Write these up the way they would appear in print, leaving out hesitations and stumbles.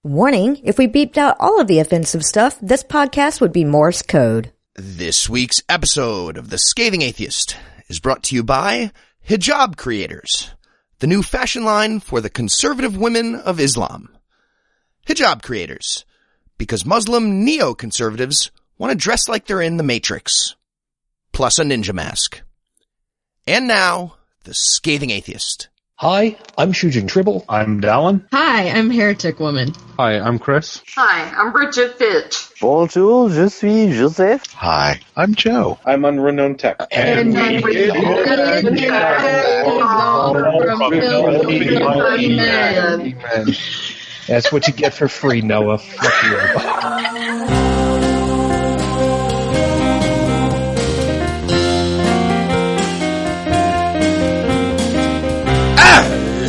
Warning, if we beeped out all of the offensive stuff, this podcast would be Morse code. This week's episode of The Scathing Atheist is brought to you by Hijab Creators, the new fashion line for the conservative women of Islam. Hijab Creators, because Muslim neoconservatives want to dress like they're in the Matrix, plus a ninja mask. And now, The Scathing Atheist. Hi, I'm Shujin Tribble. I'm Dallin. Hi, I'm Heretic Woman. Hi, I'm Chris. Hi, I'm Bridget Fitch. Bonjour, je suis Joseph. Hi, I'm Joe. I'm Unknown Tech. And we That's what you get for free, Noah. Fuck you.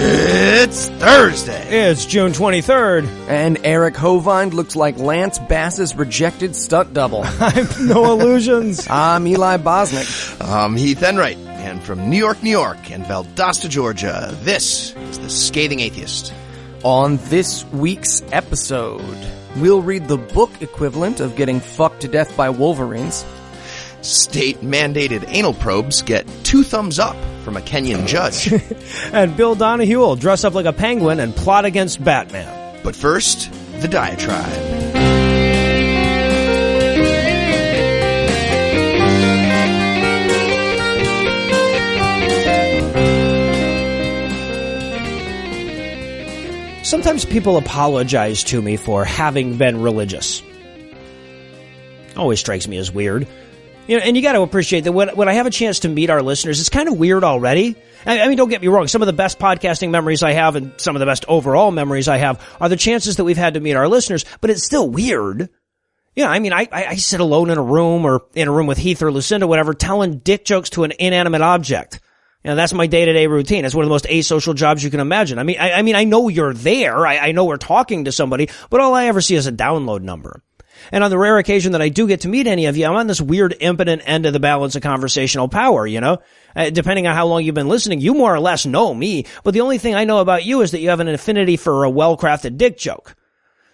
It's Thursday. It's June 23rd. And Eric Hovind looks like Lance Bass's rejected stunt double. I'm No Illusions. I'm Eli Bosnick. I'm Heath Enright. And from New York, and Valdosta, Georgia, this is The Scathing Atheist. On this week's episode, we'll read the book equivalent of getting fucked to death by wolverines. State-mandated anal probes get 2 thumbs up from a Kenyan judge. And Bill Donohue will dress up like a penguin and plot against Batman. But first, the diatribe. Sometimes people apologize to me for having been religious. Always strikes me as weird. You know, and you got to appreciate that when I have a chance to meet our listeners, it's kind of weird already. I mean, don't get me wrong. Some of the best podcasting memories I have and some of the best overall memories I have are the chances that we've had to meet our listeners, but it's still weird. Yeah, I mean, I sit alone in a room or in a room with Heath or Lucinda, whatever, telling dick jokes to an inanimate object. You know, that's my day-to-day routine. It's one of the most asocial jobs you can imagine. I mean, I know you're there. I know we're talking to somebody, but all I ever see is a download number. And on the rare occasion that I do get to meet any of you, I'm on this weird impotent end of the balance of conversational power, you know? Depending on how long you've been listening, you more or less know me, but the only thing I know about you is that you have an affinity for a well-crafted dick joke.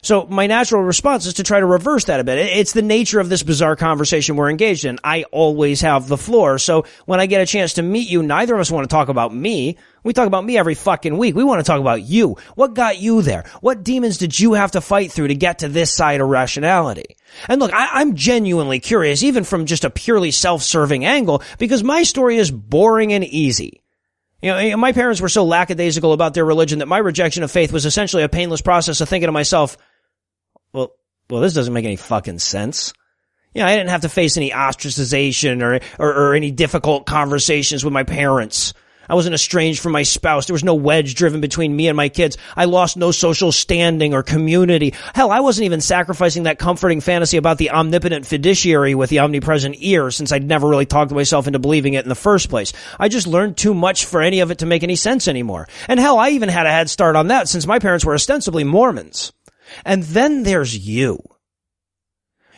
So my natural response is to try to reverse that a bit. It's the nature of this bizarre conversation we're engaged in. I always have the floor. So when I get a chance to meet you, neither of us want to talk about me. We talk about me every fucking week. We want to talk about you. What got you there? What demons did you have to fight through to get to this side of rationality? And look, I'm genuinely curious, even from just a purely self-serving angle, because my story is boring and easy. You know, my parents were so lackadaisical about their religion that my rejection of faith was essentially a painless process of thinking to myself, well, this doesn't make any fucking sense. Yeah, I didn't have to face any ostracization or any difficult conversations with my parents. I wasn't estranged from my spouse. There was no wedge driven between me and my kids. I lost no social standing or community. Hell, I wasn't even sacrificing that comforting fantasy about the omnipotent fiduciary with the omnipresent ear, since I'd never really talked myself into believing it in the first place. I just learned too much for any of it to make any sense anymore. And hell, I even had a head start on that, since my parents were ostensibly Mormons. And then there's you.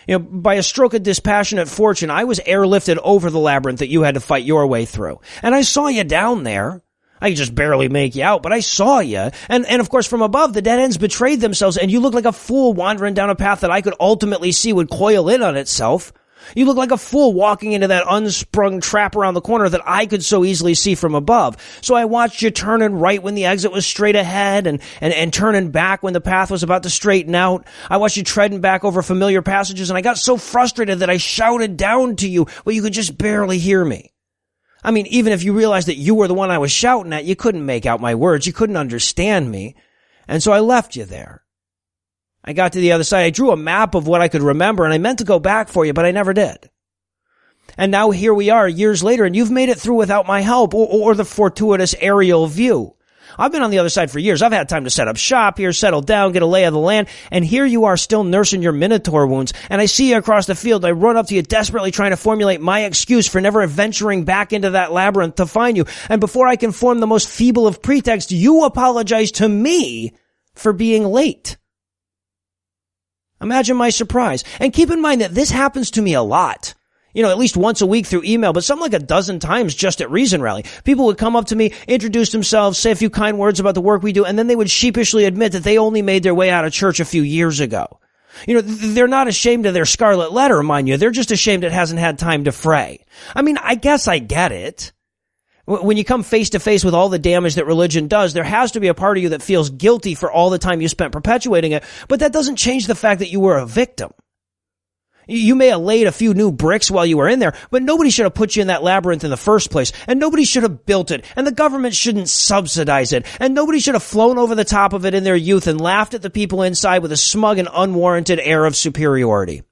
You know, by a stroke of dispassionate fortune, I was airlifted over the labyrinth that you had to fight your way through. And I saw you down there. I could just barely make you out, but I saw you. And of course, from above, the dead ends betrayed themselves, and you looked like a fool wandering down a path that I could ultimately see would coil in on itself. You look like a fool walking into that unsprung trap around the corner that I could so easily see from above. So I watched you turning right when the exit was straight ahead and turning back when the path was about to straighten out. I watched you treading back over familiar passages, and I got so frustrated that I shouted down to you, but you could just barely hear me. I mean, even if you realized that you were the one I was shouting at, you couldn't make out my words. You couldn't understand me. And so I left you there. I got to the other side. I drew a map of what I could remember, and I meant to go back for you, but I never did. And now here we are years later, and you've made it through without my help or the fortuitous aerial view. I've been on the other side for years. I've had time to set up shop here, settle down, get a lay of the land, and here you are still nursing your minotaur wounds, and I see you across the field. I run up to you desperately trying to formulate my excuse for never venturing back into that labyrinth to find you, and before I can form the most feeble of pretexts, you apologize to me for being late. Imagine my surprise. And keep in mind that this happens to me a lot. at least once a week through email, but something like a dozen times just at Reason Rally. People would come up to me, introduce themselves, say a few kind words about the work we do, and then they would sheepishly admit that they only made their way out of church a few years ago. They're not ashamed of their scarlet letter, mind you. They're just ashamed it hasn't had time to fray. I mean, I guess I get it. When you come face to face with all the damage that religion does, there has to be a part of you that feels guilty for all the time you spent perpetuating it, but that doesn't change the fact that you were a victim. You may have laid a few new bricks while you were in there, but nobody should have put you in that labyrinth in the first place, and nobody should have built it, and the government shouldn't subsidize it, and nobody should have flown over the top of it in their youth and laughed at the people inside with a smug and unwarranted air of superiority.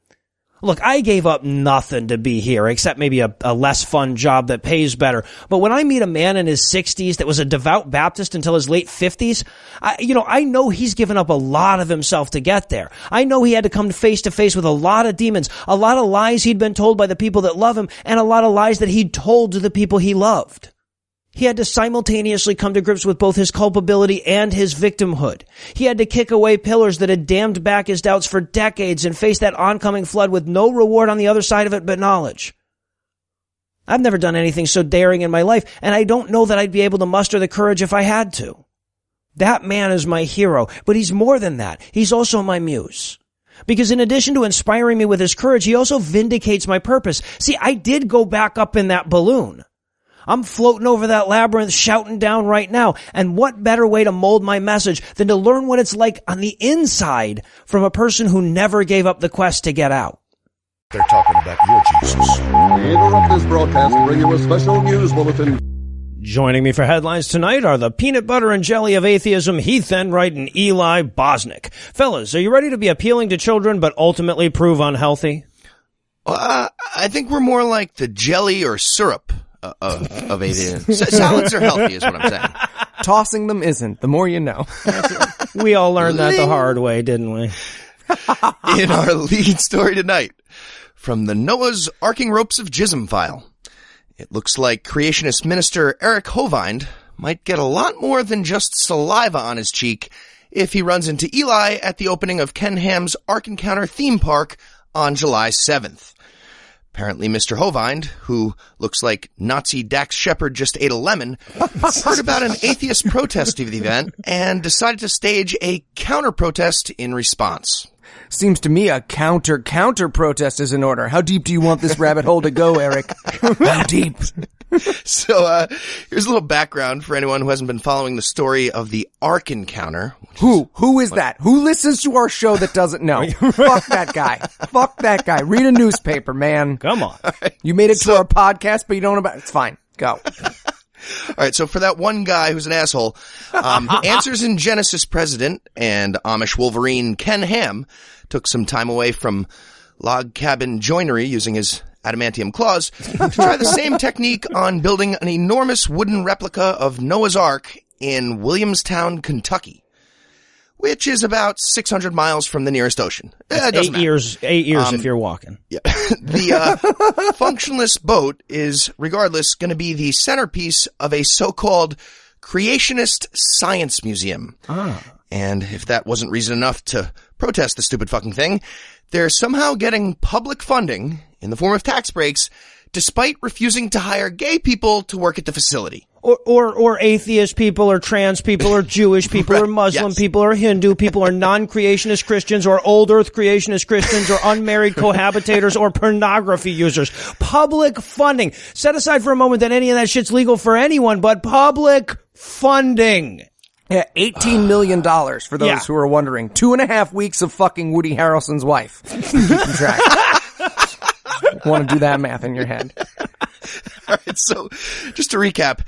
Look, I gave up nothing to be here, except maybe a less fun job that pays better. But when I meet a man in his 60s that was a devout Baptist until his late 50s, I know he's given up a lot of himself to get there. I know he had to come face to face with a lot of demons, a lot of lies he'd been told by the people that love him, and a lot of lies that he'd told to the people he loved. He had to simultaneously come to grips with both his culpability and his victimhood. He had to kick away pillars that had dammed back his doubts for decades and face that oncoming flood with no reward on the other side of it but knowledge. I've never done anything so daring in my life, and I don't know that I'd be able to muster the courage if I had to. That man is my hero, but he's more than that. He's also my muse. Because in addition to inspiring me with his courage, he also vindicates my purpose. See, I did go back up in that balloon. I'm floating over that labyrinth shouting down right now. And what better way to mold my message than to learn what it's like on the inside from a person who never gave up the quest to get out? They're talking about your Jesus. We interrupt this broadcast to bring you a special news bulletin. Joining me for headlines tonight are the peanut butter and jelly of atheism, Heath Enright and Eli Bosnick. Fellas, are you ready to be appealing to children but ultimately prove unhealthy? I think we're more like the jelly or syrup of atheism. Salads are healthy is what I'm saying. Tossing them isn't. The more you know. We all learned that the hard way, didn't we? In our lead story tonight, from the Noah's Arcing Ropes of Jism file, it looks like Creationist minister Eric Hovind might get a lot more than just saliva on his cheek if he runs into Eli at the opening of Ken Ham's Ark Encounter theme park on July 7th. Apparently, Mr. Hovind, who looks like Nazi Dax Shepard just ate a lemon, heard about an atheist protest of the event and decided to stage a counter-protest in response. Seems to me a counter protest is in order. How deep do you want this rabbit hole to go, Eric? How deep? So, here's a little background for anyone who hasn't been following the story of the Ark Encounter. Who is that? Who listens to our show that doesn't know? Fuck that guy. Fuck that guy. Read a newspaper, man. Come on. Right. You made it to our podcast, but you don't know about it. It's fine. Go. All right, so for that one guy who's an asshole, Answers in Genesis president and Amish Wolverine Ken Ham took some time away from log cabin joinery using his adamantium claws to try the same technique on building an enormous wooden replica of Noah's Ark in Williamstown, Kentucky, which is about 600 miles from the nearest ocean. Eight years if you're walking. Yeah. The functionless boat is, regardless, going to be the centerpiece of a so-called Creationist science museum. And if that wasn't reason enough to protest the stupid fucking thing, they're somehow getting public funding in the form of tax breaks, despite refusing to hire gay people to work at the facility. Or atheist people, or trans people, or Jewish people, Right, or Muslim yes. people, or Hindu people, or non-creationist Christians, or old earth creationist Christians, or unmarried cohabitators, or pornography users. Public funding. Set aside for a moment that any of that shit's legal for anyone, but public funding. Yeah, $18 million for those who are wondering. 2.5 weeks of fucking Woody Harrelson's wife. Keeping track. Want to do that math in your head. All right, so just to recap,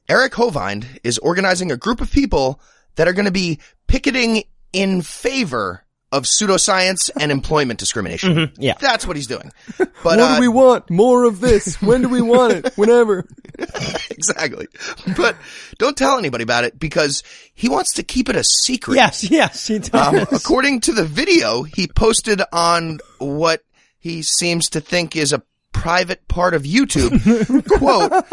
Eric Hovind is organizing a group of people that are going to be picketing in favor of pseudoscience and employment discrimination. Mm-hmm, yeah. That's what he's doing. But, what do we want? More of this. When do we want it? Whenever. Exactly. But don't tell anybody about it because he wants to keep it a secret. Yes, he does. According to the video he posted on what he seems to think is a private part of YouTube, quote,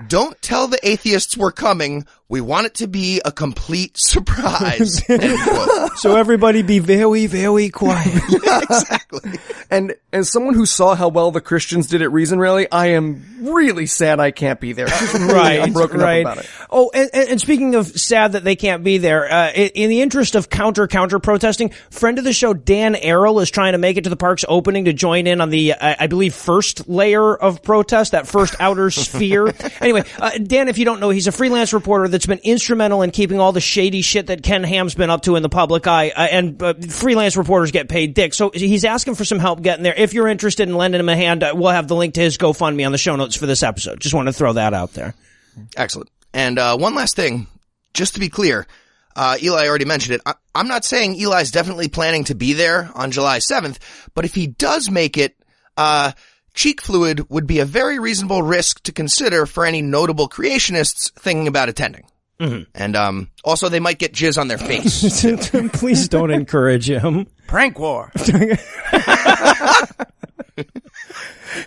"Don't tell the atheists we're coming. We want it to be a complete surprise. End quote. So everybody be very, very quiet. Exactly. And as someone who saw how well the Christians did at Reason Rally, I am really sad I can't be there. Right. I'm broken up about it. Oh, and speaking of sad that they can't be there, in the interest of counter protesting, friend of the show Dan Errol is trying to make it to the park's opening to join in on the, I believe, first layer of protest, that first outer sphere. Anyway, Dan, if you don't know, he's a freelance reporter that's been instrumental in keeping all the shady shit that Ken Ham's been up to in the public eye, and freelance reporters get paid dick. So he's asking for some help getting there. If you're interested in lending him a hand, we'll have the link to his GoFundMe on the show notes for this episode. Just want to throw that out there. Excellent. And one last thing, just to be clear, Eli already mentioned it. I'm not saying Eli's definitely planning to be there on July 7th, but if he does make it, cheek fluid would be a very reasonable risk to consider for any notable creationists thinking about attending. Mm-hmm. And also they might get jizz on their face. Please don't encourage him. Prank war.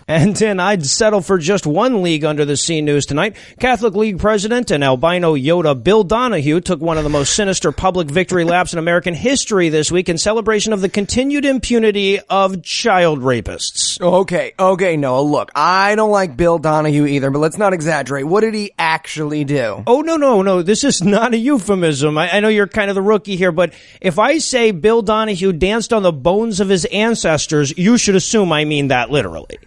And then I'd settle for just one league under the sea news tonight. Catholic League president and albino Yoda Bill Donohue took one of the most sinister public victory laps in American history this week in celebration of the continued impunity of child rapists. Okay, Noah, look, I don't like Bill Donohue either, but let's not exaggerate. What did he actually do? Oh, no, this is not a euphemism. I know you're kind of the rookie here, but if I say Bill Donohue danced on the bones of his ancestors, you should assume I mean that literally.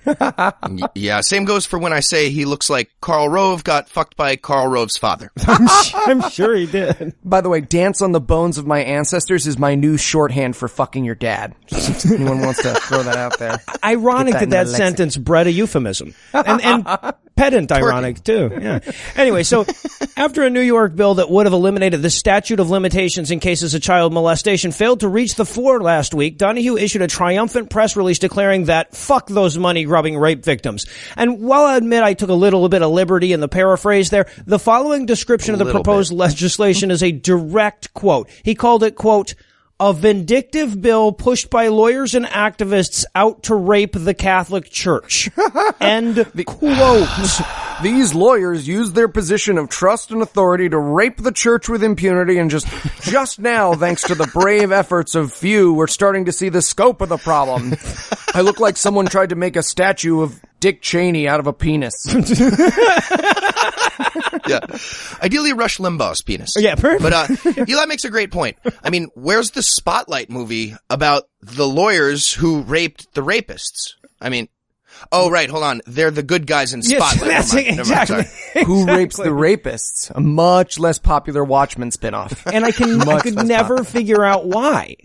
Yeah, same goes for when I say he looks like Karl Rove got fucked by Karl Rove's father. I'm sure he did. By the way, dance on the bones of my ancestors is my new shorthand for fucking your dad. If anyone wants to throw that out there. Ironic that sentence bred a euphemism. And pedant ironic, too. Yeah. Anyway, so after a New York bill that would have eliminated the statute of limitations in cases of child molestation failed to reach the floor last week, Donohue issued a triumphant press release declaring that fuck those money-grubbing rape victims. And while I admit I took a little bit of liberty in the paraphrase there, the following description of the proposed legislation is a direct quote. He called it, quote, a vindictive bill pushed by lawyers and activists out to rape the Catholic Church. End quote. These lawyers use their position of trust and authority to rape the church with impunity, and just now, thanks to the brave efforts of few, we're starting to see the scope of the problem. I look like someone tried to make a statue of Dick Cheney out of a penis. Yeah. Ideally Rush Limbaugh's penis. Yeah, perfect. But Eli makes a great point. I mean, where's the Spotlight movie about the lawyers who raped the rapists? I mean, oh, right, hold on. They're the good guys in Spotlight. Yes, exactly. Who rapes the rapists? A much less popular Watchmen spinoff. And I could never figure out why.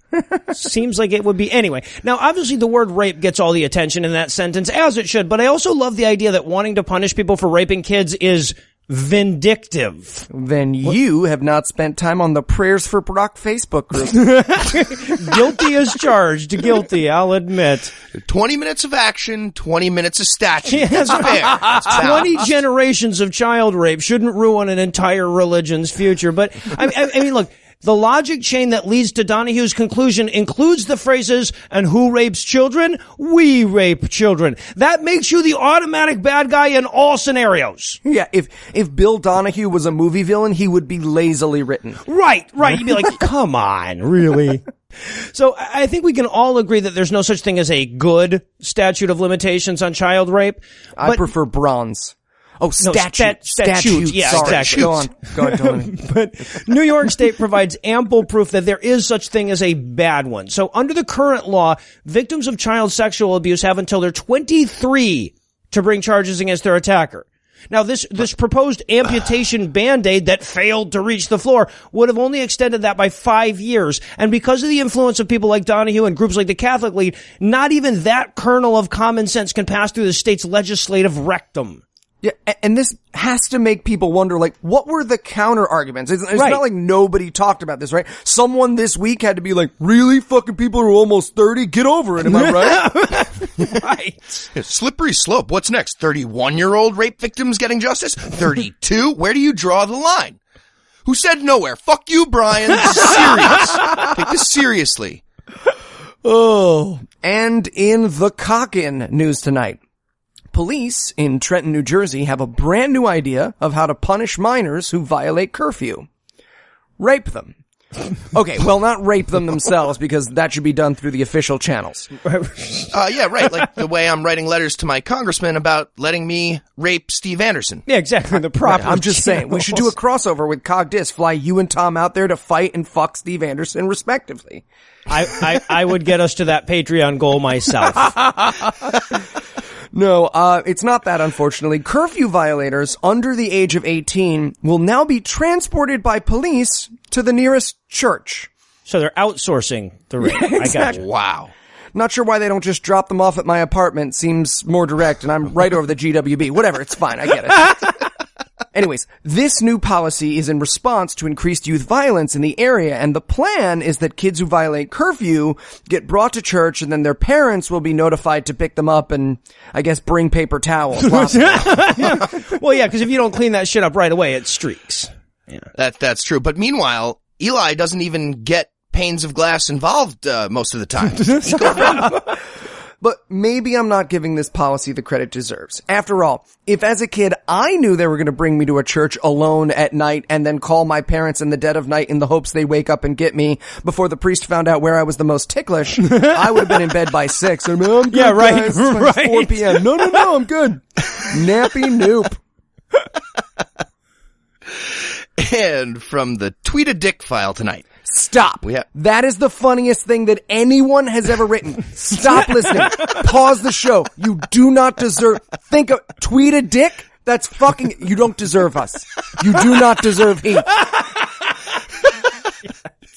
Seems like it would be. Anyway, now obviously the word rape gets all the attention in that sentence, as it should, but I also love the idea that wanting to punish people for raping kids is vindictive. Then you have not spent time on the Prayers for Brock Facebook group. Guilty as charged. Guilty, I'll admit. 20 minutes of action, 20 minutes of statute. Yes. That's fair. That's 20 generations of child rape shouldn't ruin an entire religion's future. But, I mean, look, the logic chain that leads to Donohue's conclusion includes the phrases, and who rapes children? We rape children. That makes you the automatic bad guy in all scenarios. Yeah, if Bill Donohue was a movie villain, he would be lazily written. Right. You'd be like, come on, really? So I think we can all agree that there's no such thing as a good statute of limitations on child rape. I prefer bronze. Oh, statute. Yeah, sorry. statute. Go on, Tony. But New York State provides ample proof that there is such thing as a bad one. So under the current law, victims of child sexual abuse have until they're 23 to bring charges against their attacker. Now, this proposed amputation Band-Aid that failed to reach the floor would have only extended that by 5 years. And because of the influence of people like Donohue and groups like the Catholic League, not even that kernel of common sense can pass through the state's legislative rectum. Yeah, and this has to make people wonder, like, what were the counter arguments? It's right. Not like nobody talked about this, right? Someone this week had to be like, really? Fucking people who are almost 30? Get over it, am I right? Right. Slippery slope. What's next? 31-year-old rape victims getting justice? 32? Where do you draw the line? Who said nowhere? Fuck you, Brian. This is serious. Take this seriously. Oh. And in the Cockin news tonight, police in Trenton, New Jersey have a brand new idea of how to punish minors who violate curfew. Rape them. Okay, well, not rape them themselves, because that should be done through the official channels. Yeah, right. Like the way I'm writing letters to my congressman about letting me rape Steve Anderson. Yeah, exactly. The proper I'm just saying, we should do a crossover with Cogdis. Fly you and Tom out there to fight and fuck Steve Anderson, respectively. I would get us to that Patreon goal myself. No, it's not that, unfortunately. Curfew violators under the age of 18 will now be transported by police to the nearest church. So they're outsourcing the rape. Exactly. I got you. Wow. Not sure why they don't just drop them off at my apartment. Seems more direct, and I'm right over the GWB. Whatever, it's fine. I get it. Anyways, this new policy is in response to increased youth violence in the area, and the plan is that kids who violate curfew get brought to church, and then their parents will be notified to pick them up and, I guess, bring paper towels. Yeah. Well, yeah, because if you don't clean that shit up right away, it streaks. Yeah. That's true. But meanwhile, Eli doesn't even get panes of glass involved most of the time. But maybe I'm not giving this policy the credit it deserves. After all, if as a kid I knew they were going to bring me to a church alone at night and then call my parents in the dead of night in the hopes they wake up and get me before the priest found out where I was the most ticklish, I would have been in bed by 6. I'm good, yeah, right, guys. It's like 4 p.m. No, I'm good. Nappy nope. And from the Tweet a Dick file tonight. Stop. That is the funniest thing that anyone has ever written. Stop listening. Pause the show. You do not deserve... Tweet a dick? That's fucking... You don't deserve us. You do not deserve heat.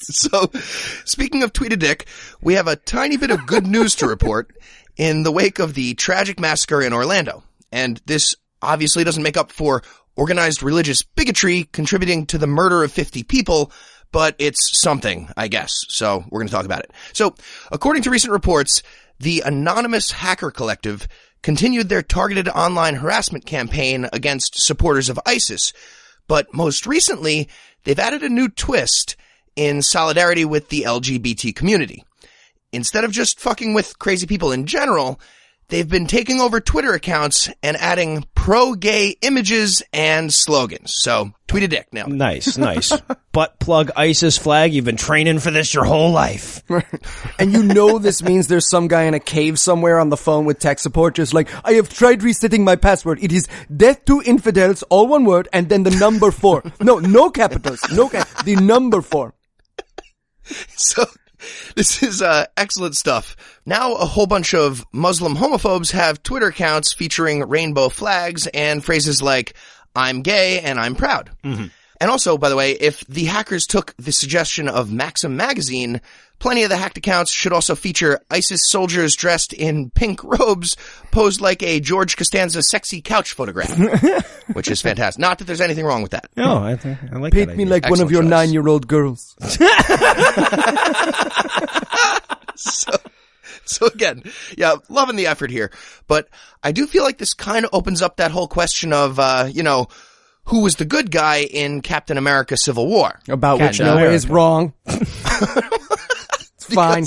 So, speaking of Tweet a Dick, we have a tiny bit of good news to report in the wake of the tragic massacre in Orlando. And this obviously doesn't make up for organized religious bigotry contributing to the murder of 50 people, but it's something, I guess. So we're going to talk about it. So according to recent reports, the Anonymous Hacker Collective continued their targeted online harassment campaign against supporters of ISIS. But most recently, they've added a new twist in solidarity with the LGBT community. Instead of just fucking with crazy people in general, they've been taking over Twitter accounts and adding pro-gay images and slogans. So, tweet a dick now. Nice. Butt plug ISIS flag. You've been training for this your whole life. And you know this means there's some guy in a cave somewhere on the phone with tech support just like, I have tried resetting my password. It is death to infidels, all one word, and then the number 4. No capitals. The number 4. So, this is excellent stuff. Now a whole bunch of Muslim homophobes have Twitter accounts featuring rainbow flags and phrases like, I'm gay and I'm proud. Mm-hmm. And also, by the way, if the hackers took the suggestion of Maxim magazine, plenty of the hacked accounts should also feature ISIS soldiers dressed in pink robes posed like a George Costanza sexy couch photograph, which is fantastic. Not that there's anything wrong with that. No, I like Paint that me idea. like one of your 9-year-old girls. So again, yeah, loving the effort here. But I do feel like this kind of opens up that whole question of, who was the good guy in Captain America Civil War? About which Noah is wrong. It's fine.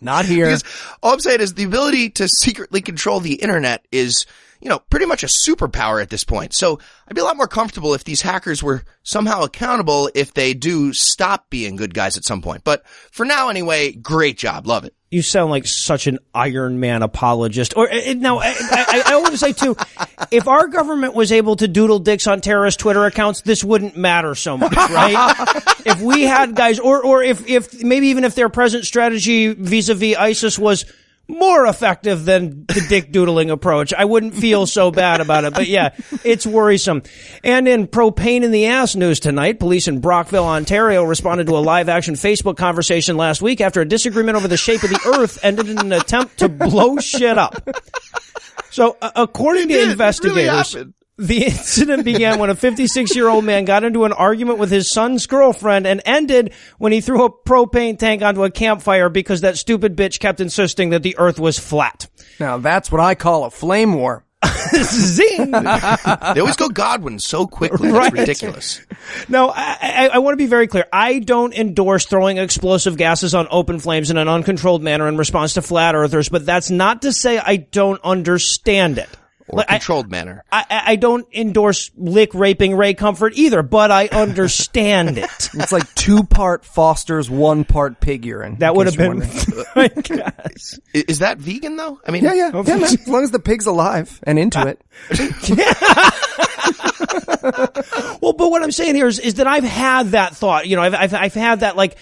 Not here. Because all I'm saying is the ability to secretly control the internet is, pretty much a superpower at this point. So I'd be a lot more comfortable if these hackers were somehow accountable if they do stop being good guys at some point. But for now anyway, great job. Love it. You sound like such an Iron Man apologist. Or now, I want to say too, if our government was able to doodle dicks on terrorist Twitter accounts, this wouldn't matter so much, right? If we had guys, or if maybe even if their present strategy vis-a-vis ISIS was more effective than the dick doodling approach, I wouldn't feel so bad about it. But yeah, it's worrisome. And in pro-pain in the ass news tonight, police in Brockville, Ontario responded to a live-action Facebook conversation last week after a disagreement over the shape of the earth ended in an attempt to blow shit up. So, according to investigators, the incident began when a 56-year-old man got into an argument with his son's girlfriend and ended when he threw a propane tank onto a campfire because that stupid bitch kept insisting that the earth was flat. Now that's what I call a flame war. Zing! They always go Godwin so quickly. That's ridiculous. Now, I want to be very clear. I don't endorse throwing explosive gases on open flames in an uncontrolled manner in response to flat earthers, but that's not to say I don't understand it. or controlled manner. I don't endorse lick raping Ray Comfort either, but I understand it. It's like 2-part Foster's, 1-part pig urine. That would have been, I guess. Is that vegan though? I mean, yeah, man. As long as the pig's alive and into it. Well, but what I'm saying here is that I've had that thought. You know, I've had that, like,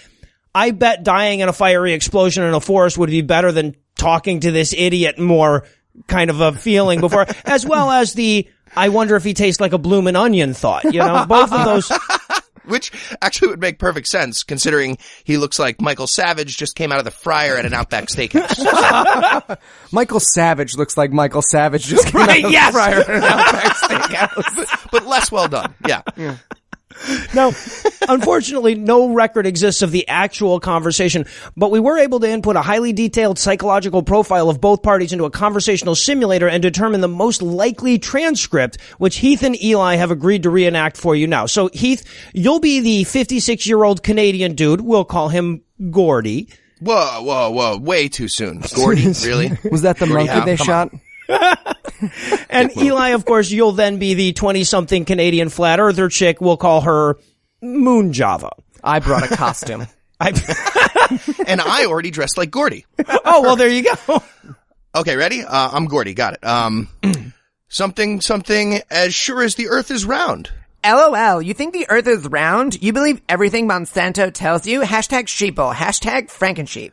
I bet dying in a fiery explosion in a forest would be better than talking to this idiot more kind of a feeling before, as well as the, I wonder if he tastes like a bloomin' onion thought, you know, both of those. Which actually would make perfect sense, considering he looks like Michael Savage just came out of the fryer at an Outback Steakhouse. Michael Savage looks like Michael Savage just came out of the fryer at an Outback Steakhouse. but less well done. Yeah. Now, unfortunately, no record exists of the actual conversation, but we were able to input a highly detailed psychological profile of both parties into a conversational simulator and determine the most likely transcript, which Heath and Eli have agreed to reenact for you now. So, Heath, you'll be the 56-year-old Canadian dude. We'll call him Gordy. Whoa. Way too soon. Gordy, really? Was that the monkey they shot? And Eli, of course, you'll then be the 20-something Canadian flat earther chick. We'll call her Moon Java. I brought a costume. And I already dressed like Gordy. Oh, well, there you go. Okay, ready? I'm Gordy. Got it. Something, as sure as the earth is round. LOL, you think the earth is round? You believe everything Monsanto tells you? Hashtag sheeple. Hashtag Frankensheep.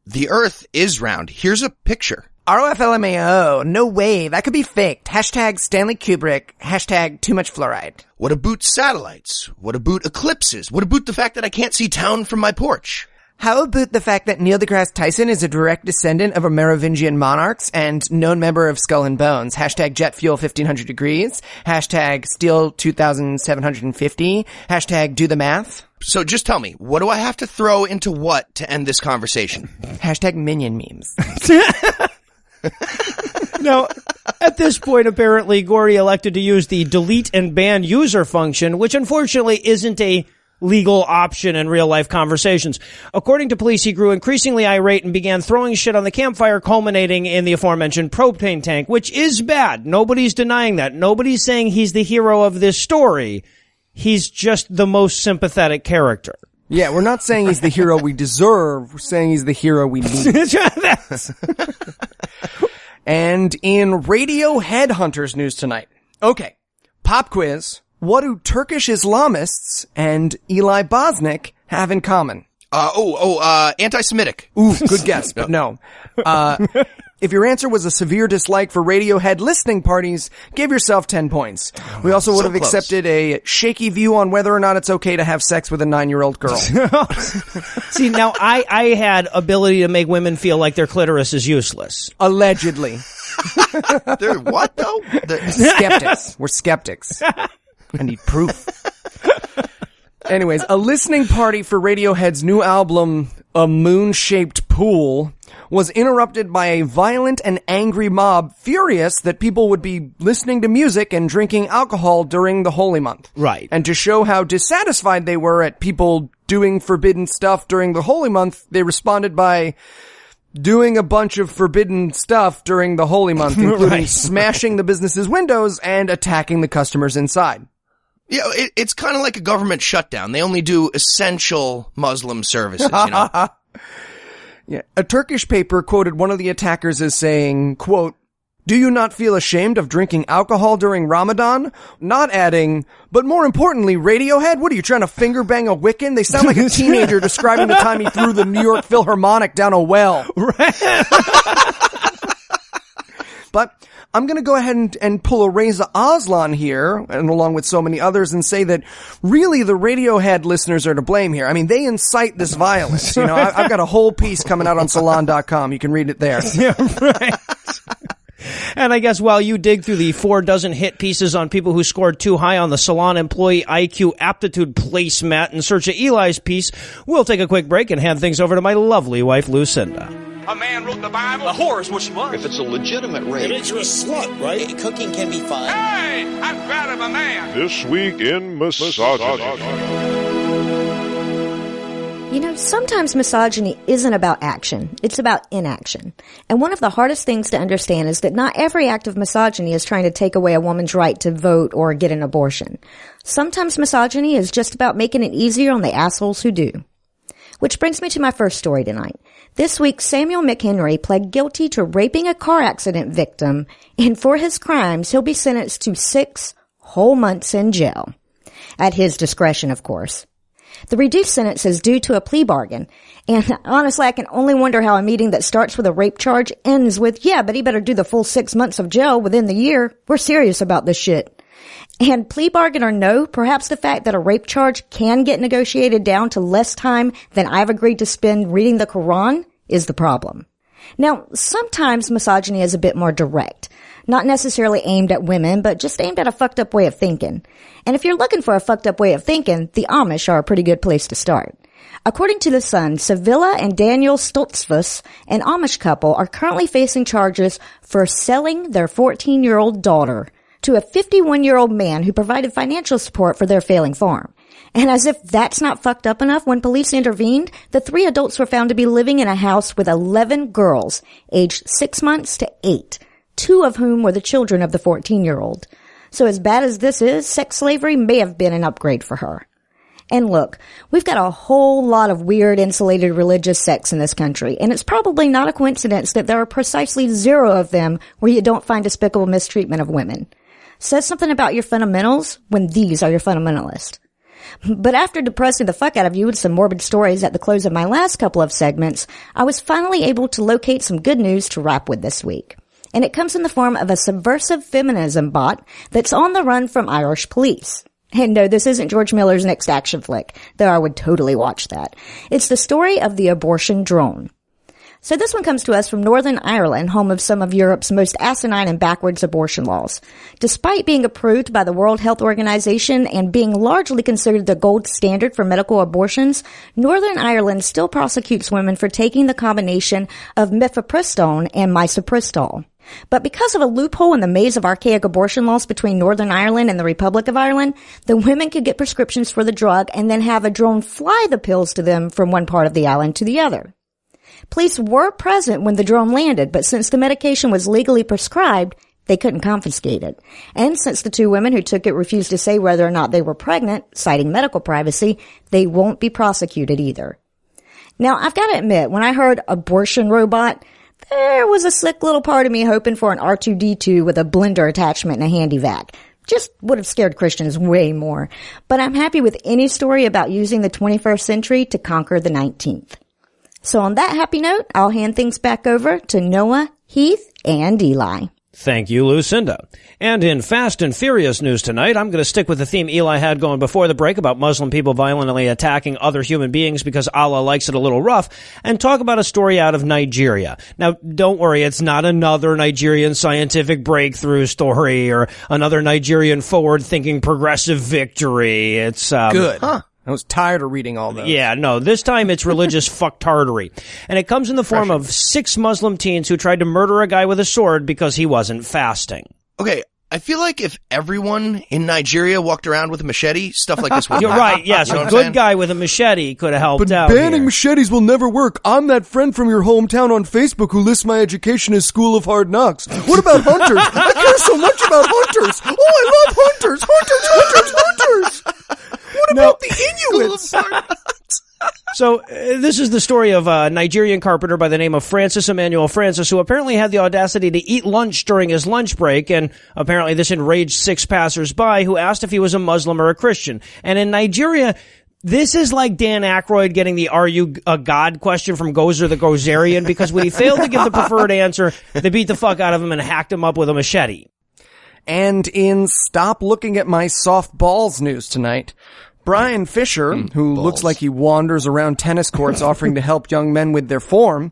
The earth is round. Here's a picture. ROFLMAO. No way. That could be faked. Hashtag Stanley Kubrick. Hashtag too much fluoride. What about satellites? What about eclipses? What about the fact that I can't see town from my porch? How about the fact that Neil deGrasse Tyson is a direct descendant of a Merovingian monarchs and known member of Skull and Bones? Hashtag jet fuel 1500 degrees. Hashtag steel 2750. Hashtag do the math. So just tell me, what do I have to throw into what to end this conversation? Hashtag minion memes. Now, at this point, apparently, Gordy elected to use the delete and ban user function, which unfortunately isn't a legal option in real-life conversations. According to police, he grew increasingly irate and began throwing shit on the campfire, culminating in the aforementioned propane tank, which is bad. Nobody's denying that. Nobody's saying he's the hero of this story. He's just the most sympathetic character. Yeah, we're not saying he's the hero we deserve. We're saying he's the hero we need. And in Radiohead Hunters news tonight. Okay, pop quiz. What do Turkish Islamists and Eli Bosnick have in common? Anti-Semitic. Ooh, good guess, but no. If your answer was a severe dislike for Radiohead listening parties, give yourself 10 points. We also would have accepted a shaky view on whether or not it's okay to have sex with a 9-year-old girl. See, now I had ability to make women feel like their clitoris is useless. Allegedly. They're what, though? Skeptics. We're skeptics. I need proof. Anyways, a listening party for Radiohead's new album, A Moon-Shaped Pool, was interrupted by a violent and angry mob furious that people would be listening to music and drinking alcohol during the holy month. Right. And to show how dissatisfied they were at people doing forbidden stuff during the holy month, they responded by doing a bunch of forbidden stuff during the holy month, including smashing the business's windows and attacking the customers inside. Yeah, it's kind of like a government shutdown. They only do essential Muslim services, you know? Yeah. A Turkish paper quoted one of the attackers as saying, quote, "Do you not feel ashamed of drinking alcohol during Ramadan?" Not adding, "But more importantly, Radiohead, what are you trying to finger bang a Wiccan? They sound like a teenager describing the time he threw the New York Philharmonic down a well." Right. But I'm going to go ahead and pull a Reza Aslan here, and along with so many others, and say that really the Radiohead listeners are to blame here. I mean, they incite this violence. You know, I've got a whole piece coming out on Salon.com. You can read it there. Yeah, right. And I guess while you dig through the 4 dozen hit pieces on people who scored too high on the Salon Employee IQ Aptitude Placemat in search of Eli's piece, we'll take a quick break and hand things over to my lovely wife, Lucinda. A man wrote the Bible. A whore is what she was. If it's a legitimate rape, it makes you a slut, right? Cooking can be fun. Hey, I'm proud of a man. This week in misogyny. You know, sometimes misogyny isn't about action. It's about inaction. And one of the hardest things to understand is that not every act of misogyny is trying to take away a woman's right to vote or get an abortion. Sometimes misogyny is just about making it easier on the assholes who do. Which brings me to my first story tonight. This week, Samuel McHenry pled guilty to raping a car accident victim, and for his crimes, he'll be sentenced to 6 whole months in jail. At his discretion, of course. The reduced sentence is due to a plea bargain. And honestly, I can only wonder how a meeting that starts with a rape charge ends with, yeah, but he better do the full 6 months of jail within the year. We're serious about this shit. And plea bargain or no, perhaps the fact that a rape charge can get negotiated down to less time than I've agreed to spend reading the Quran is the problem. Now, sometimes misogyny is a bit more direct. Not necessarily aimed at women, but just aimed at a fucked up way of thinking. And if you're looking for a fucked up way of thinking, the Amish are a pretty good place to start. According to The Sun, Sevilla and Daniel Stoltzfus, an Amish couple, are currently facing charges for selling their 14-year-old daughter to a 51-year-old man who provided financial support for their failing farm. And as if that's not fucked up enough, when police intervened, the 3 adults were found to be living in a house with 11 girls, aged 6 months to 8. 2 of whom were the children of the 14-year-old. So as bad as this is, sex slavery may have been an upgrade for her. And look, we've got a whole lot of weird, insulated religious sects in this country, and it's probably not a coincidence that there are precisely 0 of them where you don't find despicable mistreatment of women. Says something about your fundamentals when these are your fundamentalists. But after depressing the fuck out of you with some morbid stories at the close of my last couple of segments, I was finally able to locate some good news to wrap with this week. And it comes in the form of a subversive feminism bot that's on the run from Irish police. And no, this isn't George Miller's next action flick, though I would totally watch that. It's the story of the abortion drone. So this one comes to us from Northern Ireland, home of some of Europe's most asinine and backwards abortion laws. Despite being approved by the World Health Organization and being largely considered the gold standard for medical abortions, Northern Ireland still prosecutes women for taking the combination of mifepristone and misoprostol. But because of a loophole in the maze of archaic abortion laws between Northern Ireland and the Republic of Ireland, the women could get prescriptions for the drug and then have a drone fly the pills to them from one part of the island to the other. Police were present when the drone landed, but since the medication was legally prescribed, they couldn't confiscate it. And since the 2 women who took it refused to say whether or not they were pregnant, citing medical privacy, they won't be prosecuted either. Now, I've got to admit, when I heard abortion robot, there was a sick little part of me hoping for an R2-D2 with a blender attachment and a handy vac. Just would have scared Christians way more. But I'm happy with any story about using the 21st century to conquer the 19th. So on that happy note, I'll hand things back over to Noah, Heath, and Eli. Thank you, Lucinda. And in Fast and Furious news tonight, I'm going to stick with the theme Eli had going before the break about Muslim people violently attacking other human beings because Allah likes it a little rough, and talk about a story out of Nigeria. Now, don't worry, it's not another Nigerian scientific breakthrough story or another Nigerian forward-thinking progressive victory. It's good. Huh. I was tired of reading all those. Yeah, no, this time it's religious fucktardery. And it comes in the form of 6 Muslim teens who tried to murder a guy with a sword because he wasn't fasting. Okay, I feel like if everyone in Nigeria walked around with a machete, stuff like this would You're right, yes. You know A good guy with a machete could have helped out. But banning machetes will never work. I'm that friend from your hometown on Facebook who lists my education as School of Hard Knocks. What about hunters? I care so much about hunters. Oh, I love hunters. Hunters. What about the Inuits? So, this is the story of a Nigerian carpenter by the name of Francis Emmanuel Francis, who apparently had the audacity to eat lunch during his lunch break, and apparently this enraged 6 passers-by who asked if he was a Muslim or a Christian. And in Nigeria, this is like Dan Aykroyd getting the "Are you a God?" question from Gozer the Gozerian, because when he failed to give the preferred answer, they beat the fuck out of him and hacked him up with a machete. And in Stop Looking at My Soft Balls news tonight, Brian Fischer, who looks like he wanders around tennis courts offering to help young men with their form,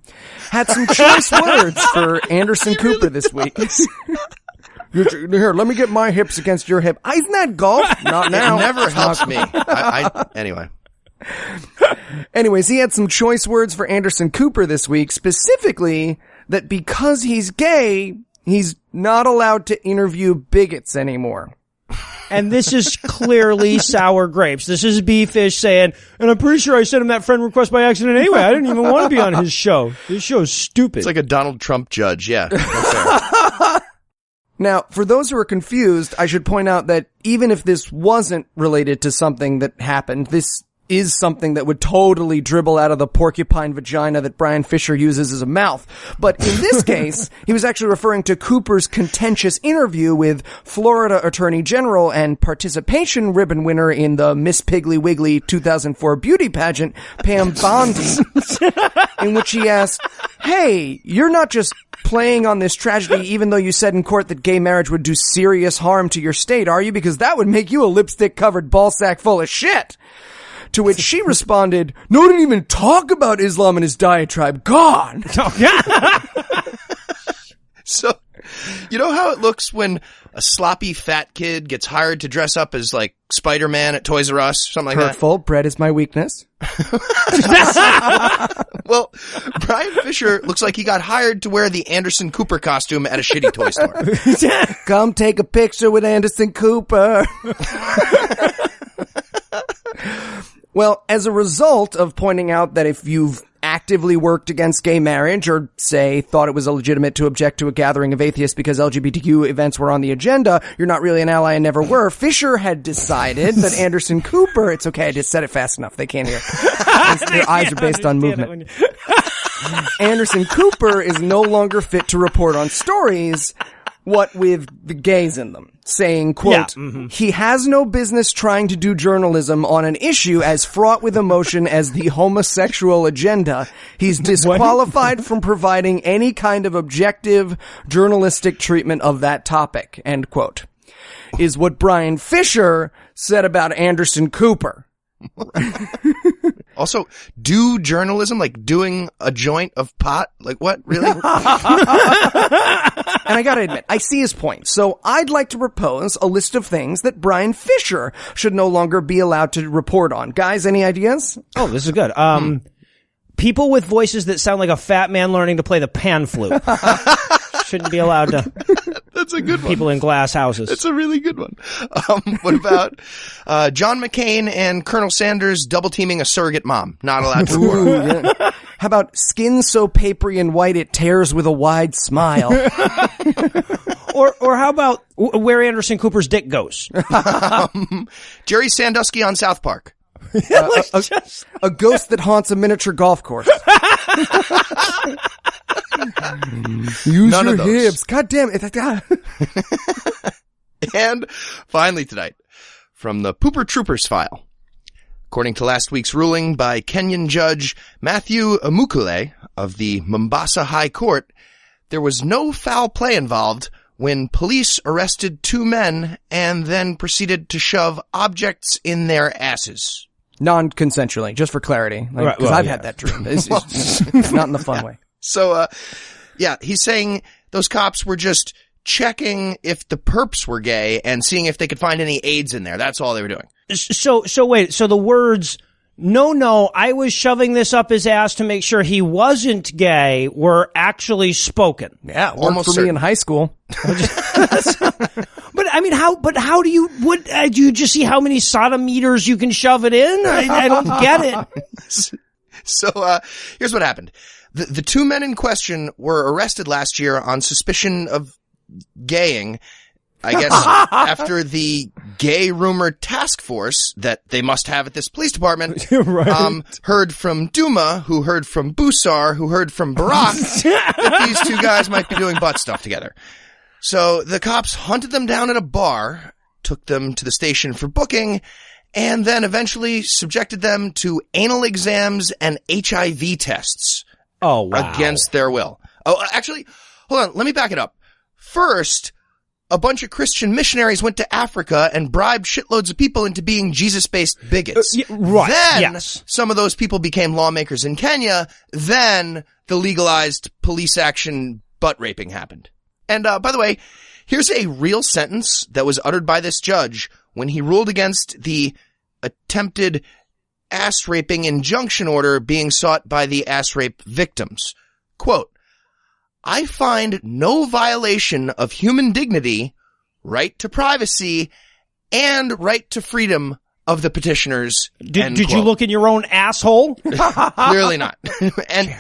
had some choice words for Anderson Cooper this week. Here, let me get my hips against your hip. Isn't that golf? Not now. It never helps me. Anyway. Anyways, he had some choice words for Anderson Cooper this week, specifically that because he's gay, he's not allowed to interview bigots anymore. And this is clearly sour grapes. This is B-Fish saying, and I'm pretty sure I sent him that friend request by accident anyway. I didn't even want to be on his show. This show's stupid. It's like a Donald Trump judge, yeah. Now, for those who are confused, I should point out that even if this wasn't related to something that happened, this is something that would totally dribble out of the porcupine vagina that Brian Fischer uses as a mouth. But in this case, he was actually referring to Cooper's contentious interview with Florida Attorney General and participation ribbon winner in the Miss Piggly Wiggly 2004 beauty pageant, Pam Bondi, in which he asked, hey, you're not just playing on this tragedy even though you said in court that gay marriage would do serious harm to your state, are you? Because that would make you a lipstick-covered ballsack full of shit. To which she responded, no, didn't even talk about Islam in his diatribe. Gone. So, you know how it looks when a sloppy fat kid gets hired to dress up as like Spider-Man at Toys R Us, something like Hurtful. Bread is my weakness. Well, Brian Fischer looks like he got hired to wear the Anderson Cooper costume at a shitty toy store. Come take a picture with Anderson Cooper. Well, as a result of pointing out that if you've actively worked against gay marriage or, say, thought it was illegitimate to object to a gathering of atheists because LGBTQ events were on the agenda, you're not really an ally and never were, Fischer had decided that Anderson Cooper, it's okay, I just said it fast enough, they can't hear. Their eyes are based on movement. Anderson Cooper is no longer fit to report on stories, what with the gays in them, saying, quote, he has no business trying to do journalism on an issue as fraught with emotion as the homosexual agenda. He's disqualified from providing any kind of objective journalistic treatment of that topic, end quote, is what Brian Fischer said about Anderson Cooper. Also, do journalism, like doing a joint of pot? Like what? Really? And I gotta admit, I see his point. So I'd like to propose a list of things that Brian Fischer should no longer be allowed to report on. Guys, any ideas? Oh, this is good. People with voices that sound like a fat man learning to play the pan flute. Shouldn't be allowed to. That's a good one. People in glass houses. That's a really good one. What about John McCain and Colonel Sanders double teaming a surrogate mom? Not allowed to report. Yeah. How about skin so papery and white it tears with a wide smile? Or how about where Anderson Cooper's dick goes? Jerry Sandusky on South Park. A ghost that haunts a miniature golf course. Use None your of those. hips. God damn it. And finally tonight, from the Pooper Troopers file. According to last week's ruling by Kenyan judge Matthew Amukule of the Mombasa High Court, there was no foul play involved when police arrested two men and then proceeded to shove objects in their asses. Non-consensually, just for clarity. Because I've had that dream. It's not in the fun way. So, he's saying those cops were just checking if the perps were gay and seeing if they could find any AIDS in there. That's all they were doing. So wait, so the words, no, I was shoving this up his ass to make sure he wasn't gay were actually spoken. Yeah, almost for me in high school. But I mean, how do you, do you just see how many sodomy meters you can shove it in? I don't get it. So, here's what happened. The two men in question were arrested last year on suspicion of gaying, I guess, after the gay rumor task force that they must have at this police department, heard from Duma, who heard from Busar, who heard from Barack, that these two guys might be doing butt stuff together. So the cops hunted them down at a bar, took them to the station for booking, and then eventually subjected them to anal exams and HIV tests. Oh, wow. Against their will. Oh, actually, hold on. Let me back it up. First, a bunch of Christian missionaries went to Africa and bribed shitloads of people into being Jesus-based bigots. Then, some of those people became lawmakers in Kenya. Then, the legalized police action butt raping happened. And, by the way, here's a real sentence that was uttered by this judge when he ruled against the attempted ass raping injunction order being sought by the ass rape victims. Quote, I find no violation of human dignity, right to privacy, and right to freedom of the petitioners. Did you look in your own asshole? Clearly not. And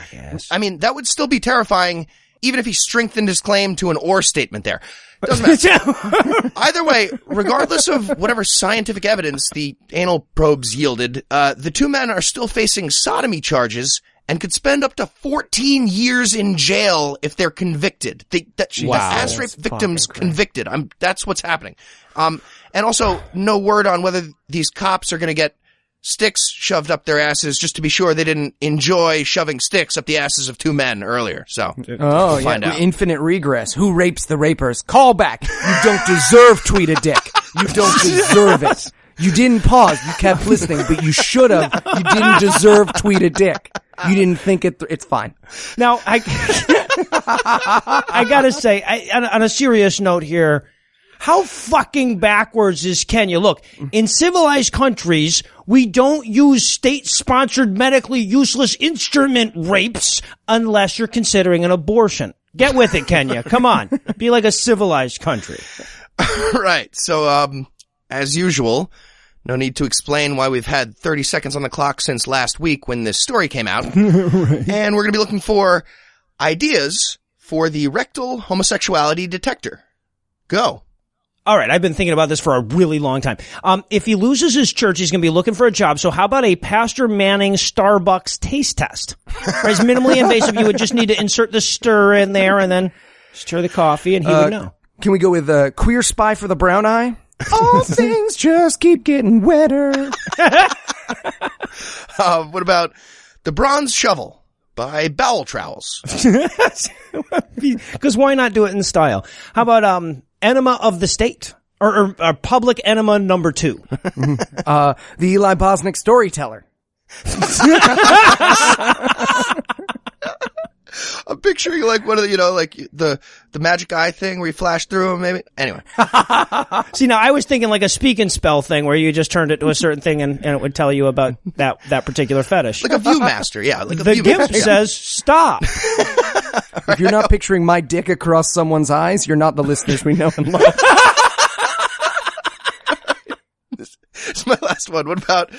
I mean, that would still be terrifying even if he strengthened his claim to an or statement there. Doesn't matter. Either way, regardless of whatever scientific evidence the anal probes yielded, the two men are still facing sodomy charges and could spend up to 14 years in jail if they're convicted. The ass rape victims convicted. That's what's happening. And also, no word on whether these cops are going to get sticks shoved up their asses, just to be sure they didn't enjoy shoving sticks up the asses of two men earlier. So, we'll find out. Infinite regress. Who rapes the rapers? Call back. You don't deserve tweet a dick. You don't deserve it. You didn't pause. You kept listening, but you should have. You didn't deserve tweet a dick. You didn't think it. It's fine. Now, I gotta say, on a serious note here, how fucking backwards is Kenya? Look, in civilized countries, we don't use state-sponsored medically useless instrument rapes unless you're considering an abortion. Get with it, Kenya. Come on. Be like a civilized country. Right. So, as usual, no need to explain why we've had 30 seconds on the clock since last week when this story came out. Right. And we're going to be looking for ideas for the rectal homosexuality detector. Go. All right, I've been thinking about this for a really long time. If he loses his church, he's going to be looking for a job. So how about a Pastor Manning Starbucks taste test? It's minimally invasive. You would just need to insert the stir in there and then stir the coffee and he would know. Can we go with Queer Spy for the Brown Eye? All things just keep getting wetter. What about the Bronze Shovel by Bowel Trowels? Because why not do it in style? How about Enema of the State? Or Public Enema number 2? The Eli Bosnick Storyteller. I'm picturing like one of the, like the magic eye thing where you flash through them, maybe. Anyway. See, now I was thinking like a speak and spell thing where you just turned it to a certain thing and it would tell you about that particular fetish. Like a Viewmaster, yeah. Like a the GIMP says stop. If you're not picturing my dick across someone's eyes, you're not the listeners we know and love. This is my last one. What about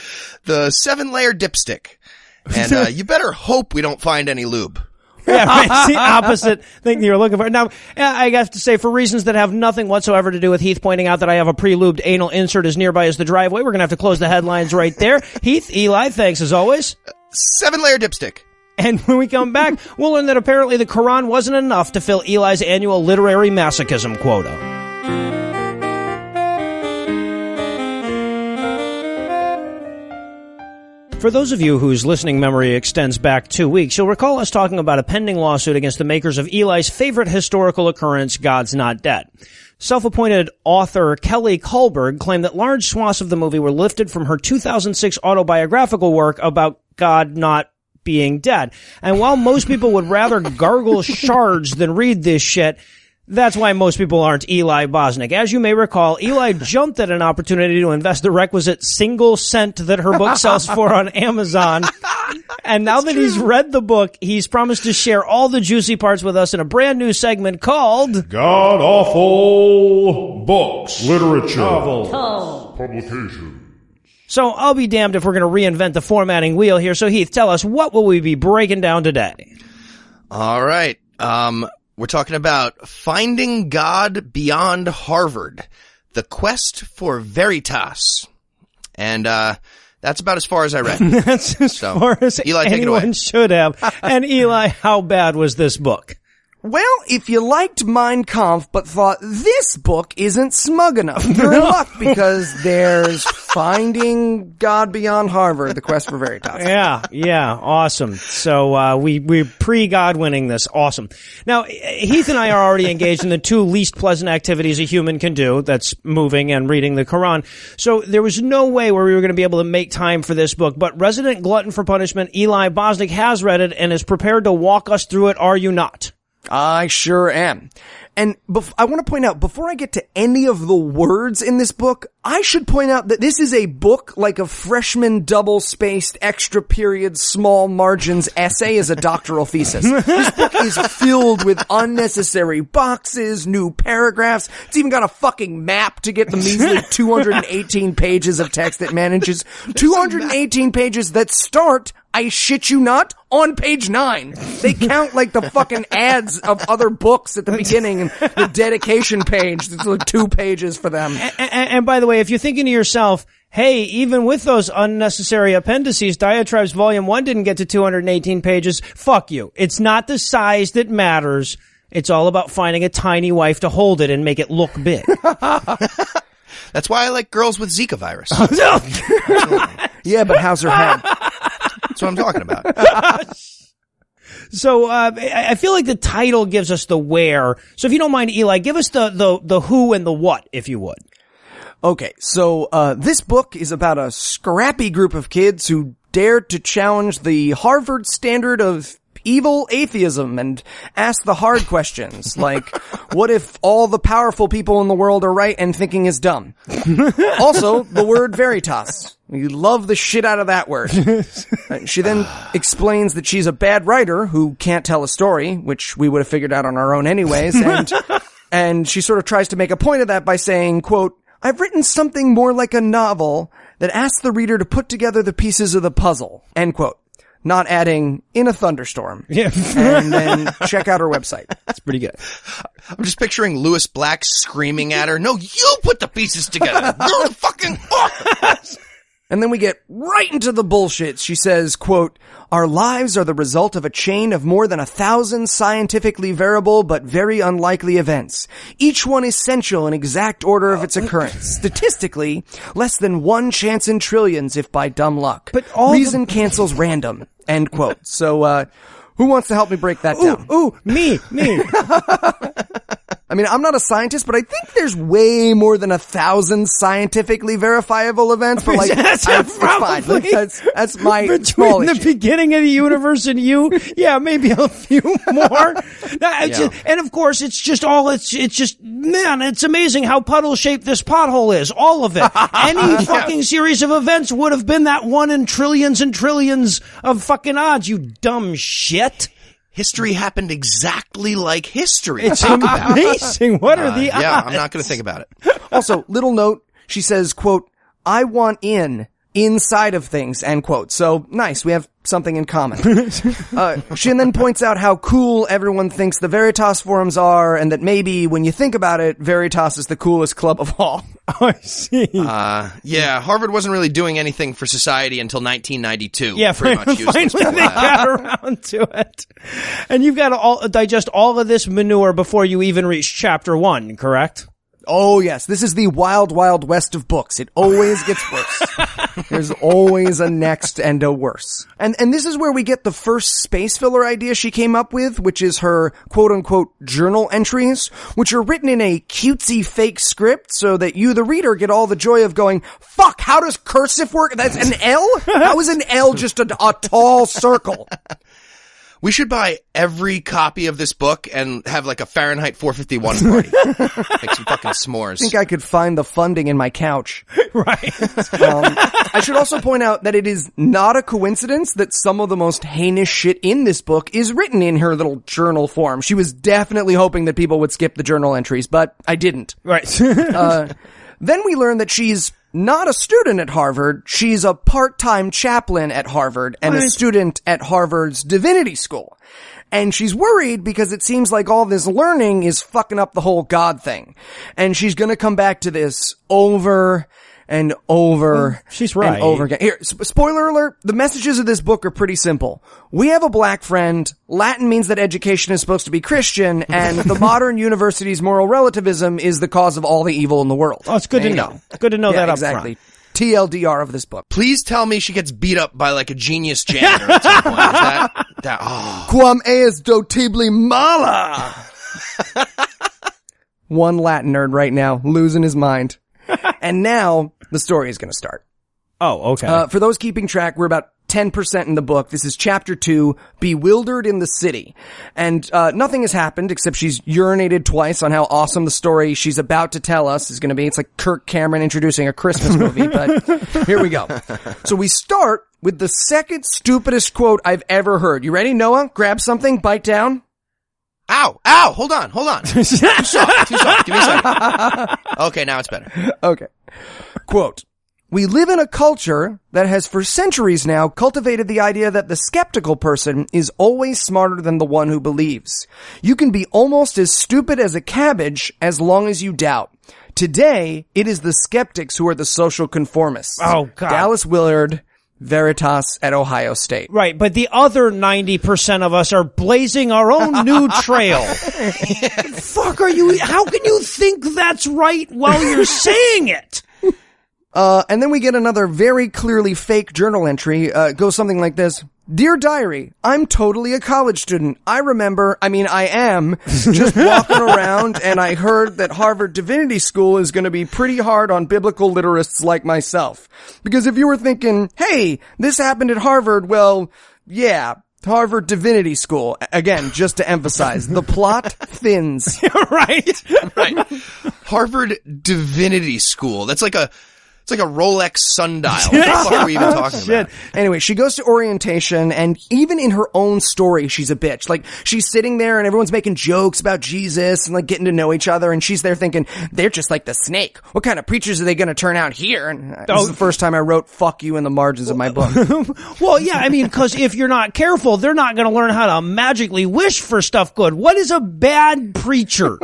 the 7-layer dipstick? And you better hope we don't find any lube. Yeah, right. It's the opposite thing you're looking for. Now, I have to say, for reasons that have nothing whatsoever to do with Heath pointing out that I have a pre-lubed anal insert as nearby as the driveway, we're going to have to close the headlines right there. Heath, Eli, thanks as always. 7-layer dipstick. And when we come back, we'll learn that apparently the Quran wasn't enough to fill Eli's annual literary masochism quota. For those of you whose listening memory extends back 2 weeks, you'll recall us talking about a pending lawsuit against the makers of Eli's favorite historical occurrence, God's Not Dead. Self-appointed author Kelly Kullberg claimed that large swaths of the movie were lifted from her 2006 autobiographical work about God not being dead. And while most people would rather gargle shards than read this shit, that's why most people aren't Eli Bosnick. As you may recall, Eli jumped at an opportunity to invest the requisite single cent that her book sells for on Amazon. And now that he's read the book, he's promised to share all the juicy parts with us in a brand new segment called God-Awful Books, Literature, Novels, Publications. So I'll be damned if we're going to reinvent the formatting wheel here. So Heath, tell us, what will we be breaking down today? All right. We're talking about Finding God Beyond Harvard, The Quest for Veritas. And that's about as far as I read. That's as far as Eli, anyone should have. And Eli, how bad was this book? Well, if you liked Mein Kampf but thought this book isn't smug enough, you're in luck because there's Finding God Beyond Harvard, The Quest for Veritas. Yeah, awesome. So we pre-God winning this. Awesome. Now, Heath and I are already engaged in the two least pleasant activities a human can do. That's moving and reading the Quran. So there was no way where we were going to be able to make time for this book. But resident glutton for punishment, Eli Bosnick, has read it and is prepared to walk us through it. Are you not? I sure am. And I want to point out, before I get to any of the words in this book, I should point out that this is a book like a freshman double-spaced, extra-period, small margins essay as a doctoral thesis. This book is filled with unnecessary boxes, new paragraphs. It's even got a fucking map to get the measly 218 pages of text it manages. 218 pages that start, I shit you not, on page 9. They count like the fucking ads of other books at the beginning and the dedication page. It's like 2 pages for them. And by the way, if you're thinking to yourself, hey, even with those unnecessary appendices, Diatribes Volume 1 didn't get to 218 pages, fuck you. It's not the size that matters. It's all about finding a tiny wife to hold it and make it look big. That's why I like girls with Zika virus. Yeah, but how's her head? That's what I'm talking about. So, I feel like the title gives us the where. So if you don't mind, Eli, give us the who and the what, if you would. Okay, so, this book is about a scrappy group of kids who dared to challenge the Harvard standard of evil atheism and ask the hard questions, like, what if all the powerful people in the world are right and thinking is dumb? Also, the word veritas. We love the shit out of that word. She then explains that she's a bad writer who can't tell a story, which we would have figured out on our own anyways, and she sort of tries to make a point of that by saying, quote, I've written something more like a novel that asks the reader to put together the pieces of the puzzle, end quote. Not adding in a thunderstorm. Yeah. And then check out her website. That's pretty good. I'm just picturing Lewis Black screaming at her, no, you put the pieces together. You're the fucking author. And then we get right into the bullshit. She says, quote, our lives are the result of a chain of more than 1,000 scientifically variable but very unlikely events. Each one essential in exact order of its occurrence. Statistically, less than 1 chance in trillions if by dumb luck. But reason cancels random. End quote. So, who wants to help me break that down? Me. I mean, I'm not a scientist, but I think there's way more than 1,000 scientifically verifiable events. But like, it's fine. Like, that's my between the beginning of the universe and you. Yeah, maybe a few more. And of course, it's just man, it's amazing how puddle shaped this pothole is. All of it. Any fucking series of events would have been that one in trillions and trillions of fucking odds. You dumb shit. History happened exactly like history. It's amazing. What are the odds? Yeah, I'm not going to think about it. Also, little note, she says, quote, I want inside of things, end quote. So, nice, we have something in common. She then points out how cool everyone thinks the Veritas forums are, and that maybe, when you think about it, Veritas is the coolest club of all. I see. Yeah, Harvard wasn't really doing anything for society until 1992. Yeah, finally they got around to it. And you've got to digest all of this manure before you even reach chapter 1, correct? Oh, yes. This is the wild, wild west of books. It always gets worse. There's always a next and a worse. And this is where we get the first space filler idea she came up with, which is her quote-unquote journal entries, which are written in a cutesy fake script so that you, the reader, get all the joy of going, fuck, how does cursive work? That's an L? How is an L just a tall circle? We should buy every copy of this book and have like a Fahrenheit 451 party. Make some fucking s'mores. I think I could find the funding in my couch. Right. I should also point out that it is not a coincidence that some of the most heinous shit in this book is written in her little journal form. She was definitely hoping that people would skip the journal entries, but I didn't. Right. Then we learn that she's not a student at Harvard. She's a part-time chaplain at Harvard and a student at Harvard's divinity school. And she's worried because it seems like all this learning is fucking up the whole God thing. And she's gonna come back to this over and over she's right. and over again. Here, spoiler alert, the messages of this book are pretty simple. We have a black friend, Latin means that education is supposed to be Christian, and the modern university's moral relativism is the cause of all the evil in the world. Oh, it's good to know. Good to know that up front. TLDR of this book. Please tell me she gets beat up by like a genius janitor at some point. Is that Quam eis dotibly mala. One Latin nerd right now, losing his mind. And now, the story is going to start. Oh, okay. For those keeping track, we're about 10% in the book. This is chapter 2, Bewildered in the City. And nothing has happened except she's urinated twice on how awesome the story she's about to tell us is going to be. It's like Kirk Cameron introducing a Christmas movie, but here we go. So we start with the second stupidest quote I've ever heard. You ready, Noah? Grab something, bite down. Ow! Hold on. Too soft. Give me a second. Okay, now it's better. Okay. Quote, we live in a culture that has for centuries now cultivated the idea that the skeptical person is always smarter than the one who believes. You can be almost as stupid as a cabbage as long as you doubt. Today, it is the skeptics who are the social conformists. Oh, God. Dallas Willard, Veritas at Ohio State. Right, but the other 90% of us are blazing our own new trail. Fuck are you? How can you think that's right while you're saying it? And then we get another very clearly fake journal entry. Goes something like this. Dear Diary, I'm totally a college student. I am just walking around and I heard that Harvard Divinity School is going to be pretty hard on biblical literasts like myself. Because if you were thinking, hey, this happened at Harvard, well, yeah, Harvard Divinity School. Again, just to emphasize, the plot thins. Right. Harvard Divinity School. That's like a Rolex sundial. What the fuck are we even talking about? Anyway, she goes to orientation, and even in her own story, she's a bitch. Like, she's sitting there, and everyone's making jokes about Jesus and, like, getting to know each other, and she's there thinking, they're just like the snake. What kind of preachers are they going to turn out here? And this is the first time I wrote fuck you in the margins of my book. Well, yeah, I mean, because if you're not careful, they're not going to learn how to magically wish for stuff good. What is a bad preacher?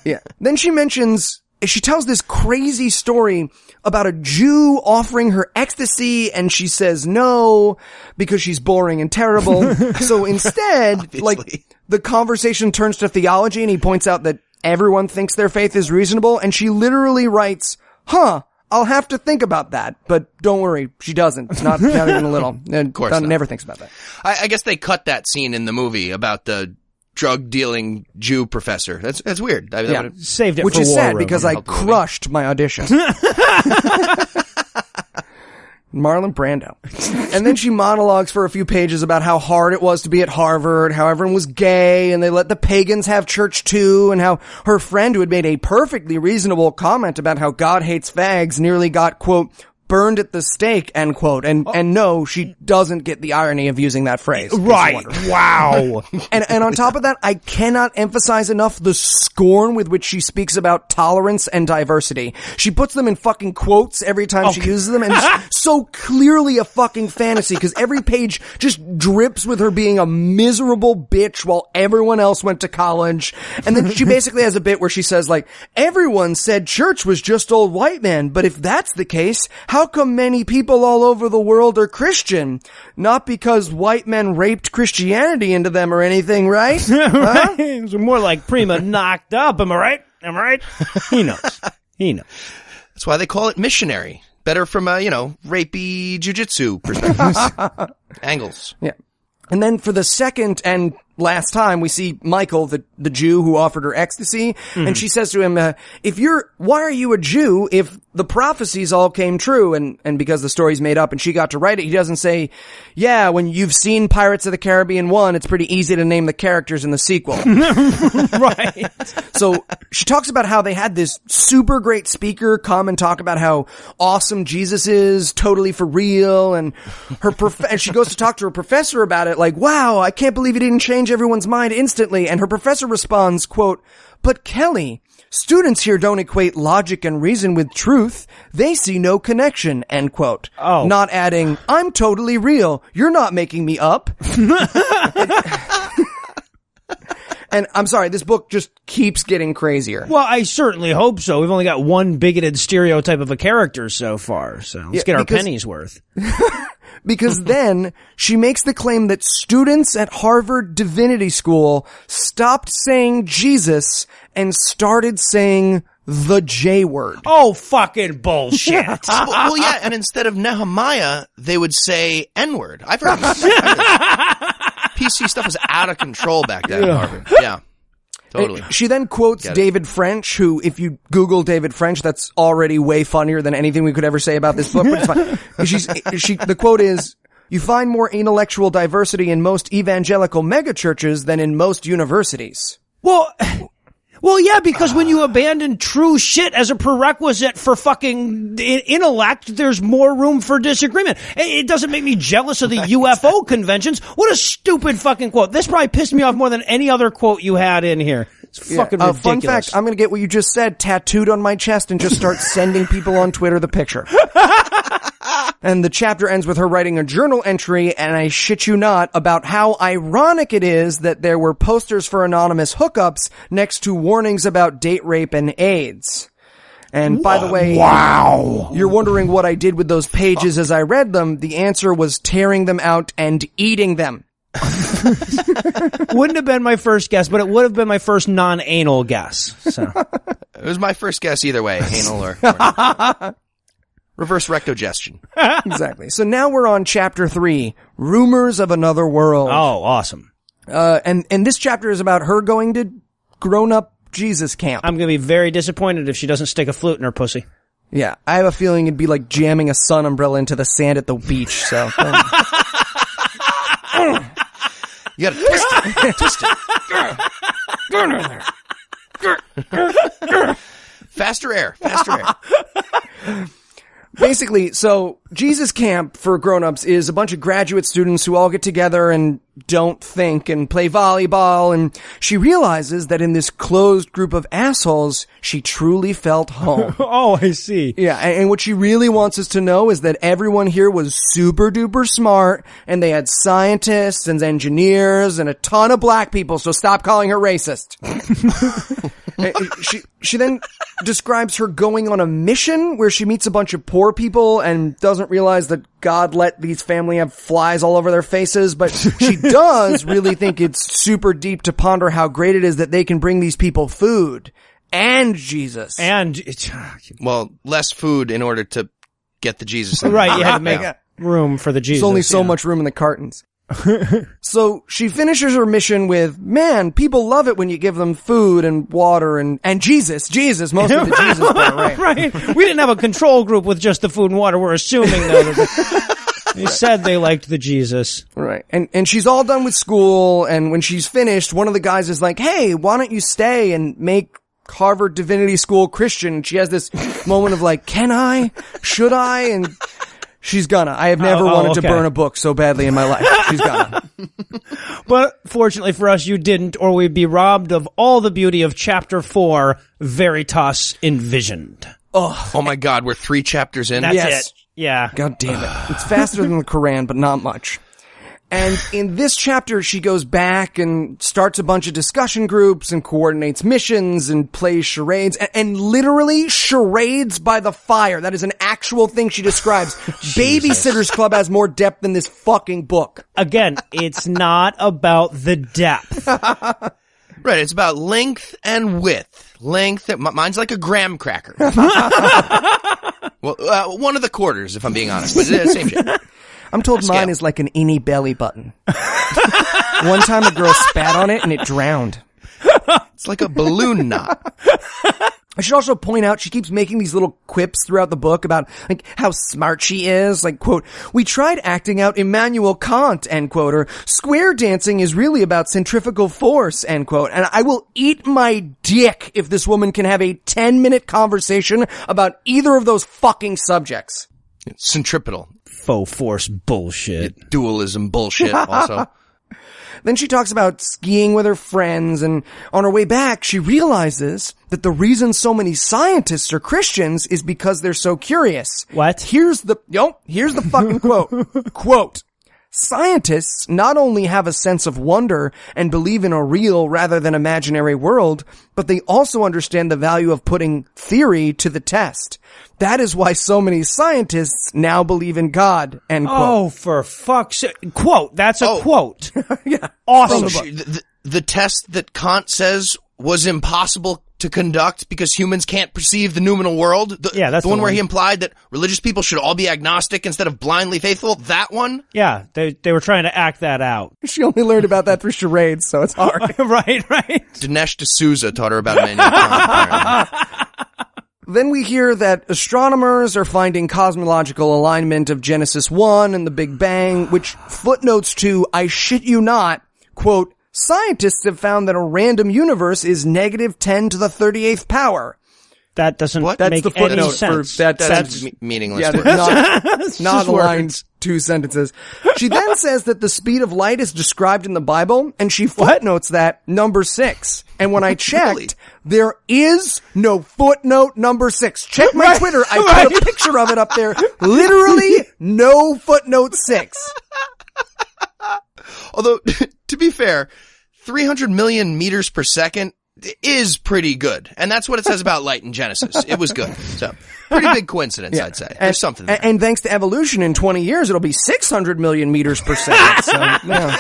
Yeah. Then she tells this crazy story about a Jew offering her ecstasy, and she says no because she's boring and terrible. So instead, like, the conversation turns to theology, and he points out that everyone thinks their faith is reasonable, and she literally writes, I'll have to think about that. But don't worry, she doesn't. It's not even a little. Of course not. Never thinks about that. I guess they cut that scene in the movie about the drug-dealing Jew professor. That's weird. Saved it Which for is War sad Room. because I crushed my audition. Marlon Brando. And then she monologues for a few pages about how hard it was to be at Harvard, how everyone was gay, and they let the pagans have church too, and how her friend who had made a perfectly reasonable comment about how God hates fags nearly got, quote, burned at the stake, end quote. And no, she doesn't get the irony of using that phrase. Right. Wow. And on top of that, I cannot emphasize enough the scorn with which she speaks about tolerance and diversity. She puts them in fucking quotes every time she uses them, and it's so clearly a fucking fantasy, because every page just drips with her being a miserable bitch while everyone else went to college. And then she basically has a bit where she says, like, everyone said church was just old white men, but if that's the case, how come many people all over the world are Christian? Not because white men raped Christianity into them or anything, right? Huh? It's more like Prima knocked up. Am I right? He knows. That's why they call it missionary. Better from a, rapey jujitsu perspective. Angles. Yeah. And then for the second and last time, we see Michael, the Jew who offered her ecstasy, and she says to him, why are you a Jew if the prophecies all came true? And because the story's made up and she got to write it, he doesn't say, yeah, when you've seen Pirates of the Caribbean 1, it's pretty easy to name the characters in the sequel. Right. So she talks about how they had this super great speaker come and talk about how awesome Jesus is, totally for real, and and she goes to talk to her professor about it, like, wow, I can't believe he didn't change everyone's mind instantly. And her professor responds, quote, but Kelly, students here don't equate logic and reason with truth. They see no connection, end quote. Oh. Not adding, I'm totally real. You're not making me up. And I'm sorry, this book just keeps getting crazier. Well, I certainly hope so. We've only got one bigoted stereotype of a character so far, so let's get our pennies worth. Because then she makes the claim that students at Harvard Divinity School stopped saying Jesus and started saying the J word. Oh, fucking bullshit. Well, yeah, and instead of Nehemiah, they would say N-word. I've heard PC stuff was out of control back then at Harvard. Yeah. Totally. She then quotes David French, who, if you Google David French, that's already way funnier than anything we could ever say about this book, but it's fine. The quote is, "You find more intellectual diversity in most evangelical megachurches than in most universities." Well, yeah, because when you abandon true shit as a prerequisite for fucking intellect, there's more room for disagreement. It doesn't make me jealous of the UFO conventions. What a stupid fucking quote. This probably pissed me off more than any other quote you had in here. It's fucking ridiculous. Fun fact, I'm going to get what you just said tattooed on my chest and just start sending people on Twitter the picture. And the chapter ends with her writing a journal entry, and I shit you not, about how ironic it is that there were posters for anonymous hookups next to warnings about date rape and AIDS. And by the way, you're wondering what I did with those pages as I read them. The answer was tearing them out and eating them. Wouldn't have been my first guess, but it would have been my first non-anal guess. So it was my first guess either way, anal or reverse rectogestion. Exactly. So now we're on chapter 3, Rumors of Another World. Oh, awesome. And this chapter is about her going to grown-up Jesus camp. I'm going to be very disappointed if she doesn't stick a flute in her pussy. Yeah, I have a feeling it'd be like jamming a sun umbrella into the sand at the beach, so... You gotta twist it. Faster air. Basically, so Jesus Camp for grown-ups is a bunch of graduate students who all get together and don't think and play volleyball, and she realizes that in this closed group of assholes, she truly felt home. Oh, I see. Yeah, and what she really wants us to know is that everyone here was super duper smart, and they had scientists and engineers and a ton of black people, so stop calling her racist. She then describes her going on a mission where she meets a bunch of poor people and doesn't realize that God let these family have flies all over their faces, but she does really think it's super deep to ponder how great it is that they can bring these people food and Jesus. And well, less food in order to get the Jesus. Right, you had to make room for the Jesus. There's only so much room in the cartons. So she finishes her mission with, man, people love it when you give them food and water and Jesus, mostly the Jesus part, right? Right. We didn't have a control group with just the food and water. We're assuming though that they said they liked the Jesus. Right. And she's all done with school, and when she's finished, one of the guys is like, hey, why don't you stay and make Harvard Divinity School Christian? And she has this moment of like, can I? Should I? And she's gonna. I have never wanted to burn a book so badly in my life. She's gonna. But fortunately for us, you didn't, or we'd be robbed of all the beauty of Chapter 4, Veritas Envisioned. Oh my God, we're 3 chapters in? That's it. Yeah. God damn it. It's faster than the Quran, but not much. And in this chapter, she goes back and starts a bunch of discussion groups and coordinates missions and plays charades, and literally charades by the fire. That is an actual thing she describes. Babysitter's Club has more depth than this fucking book. Again, it's not about the depth. Right, it's about length and width. Mine's like a graham cracker. Well, one of the quarters, if I'm being honest, but it's the same shit. I'm told mine is like an innie belly button. One time a girl spat on it and it drowned. It's like a balloon knot. I should also point out she keeps making these little quips throughout the book about like how smart she is. Like, quote, we tried acting out Immanuel Kant, end quote, or square dancing is really about centrifugal force, end quote. And I will eat my dick if this woman can have a 10-minute conversation about either of those fucking subjects. It's centripetal. Faux force bullshit. Dualism bullshit also. Then she talks about skiing with her friends, and on her way back, she realizes that the reason so many scientists are Christians is because they're so curious. What? Here's the fucking quote. Quote, scientists not only have a sense of wonder and believe in a real rather than imaginary world, but they also understand the value of putting theory to the test. That is why so many scientists now believe in God, end quote. Oh, for fuck's sake. Quote. That's a quote. Yeah. Awesome. The test that Kant says was impossible to conduct because humans can't perceive the noumenal world? That's the one where he implied that religious people should all be agnostic instead of blindly faithful? That one? Yeah, they were trying to act that out. She only learned about that through charades, so it's hard. Right. Dinesh D'Souza taught her about mankind. Then we hear that astronomers are finding cosmological alignment of Genesis 1 and the Big Bang, which footnotes to, I shit you not, quote, scientists have found that a random universe is negative 10 to the 38th power. That doesn't make the any sense. That's meaningless. Yeah, not aligned two sentences. She then says that the speed of light is described in the Bible, and she footnotes that number 6. And when I checked, there is no footnote number 6. Check my Twitter. I put a picture of it up there. Literally no footnote 6. Although, to be fair, 300 million meters per second is pretty good. And that's what it says about light in Genesis. It was good. So, pretty big coincidence, I'd say. There's something there. And thanks to evolution, in 20 years, it'll be 600 million meters per second. So, yeah.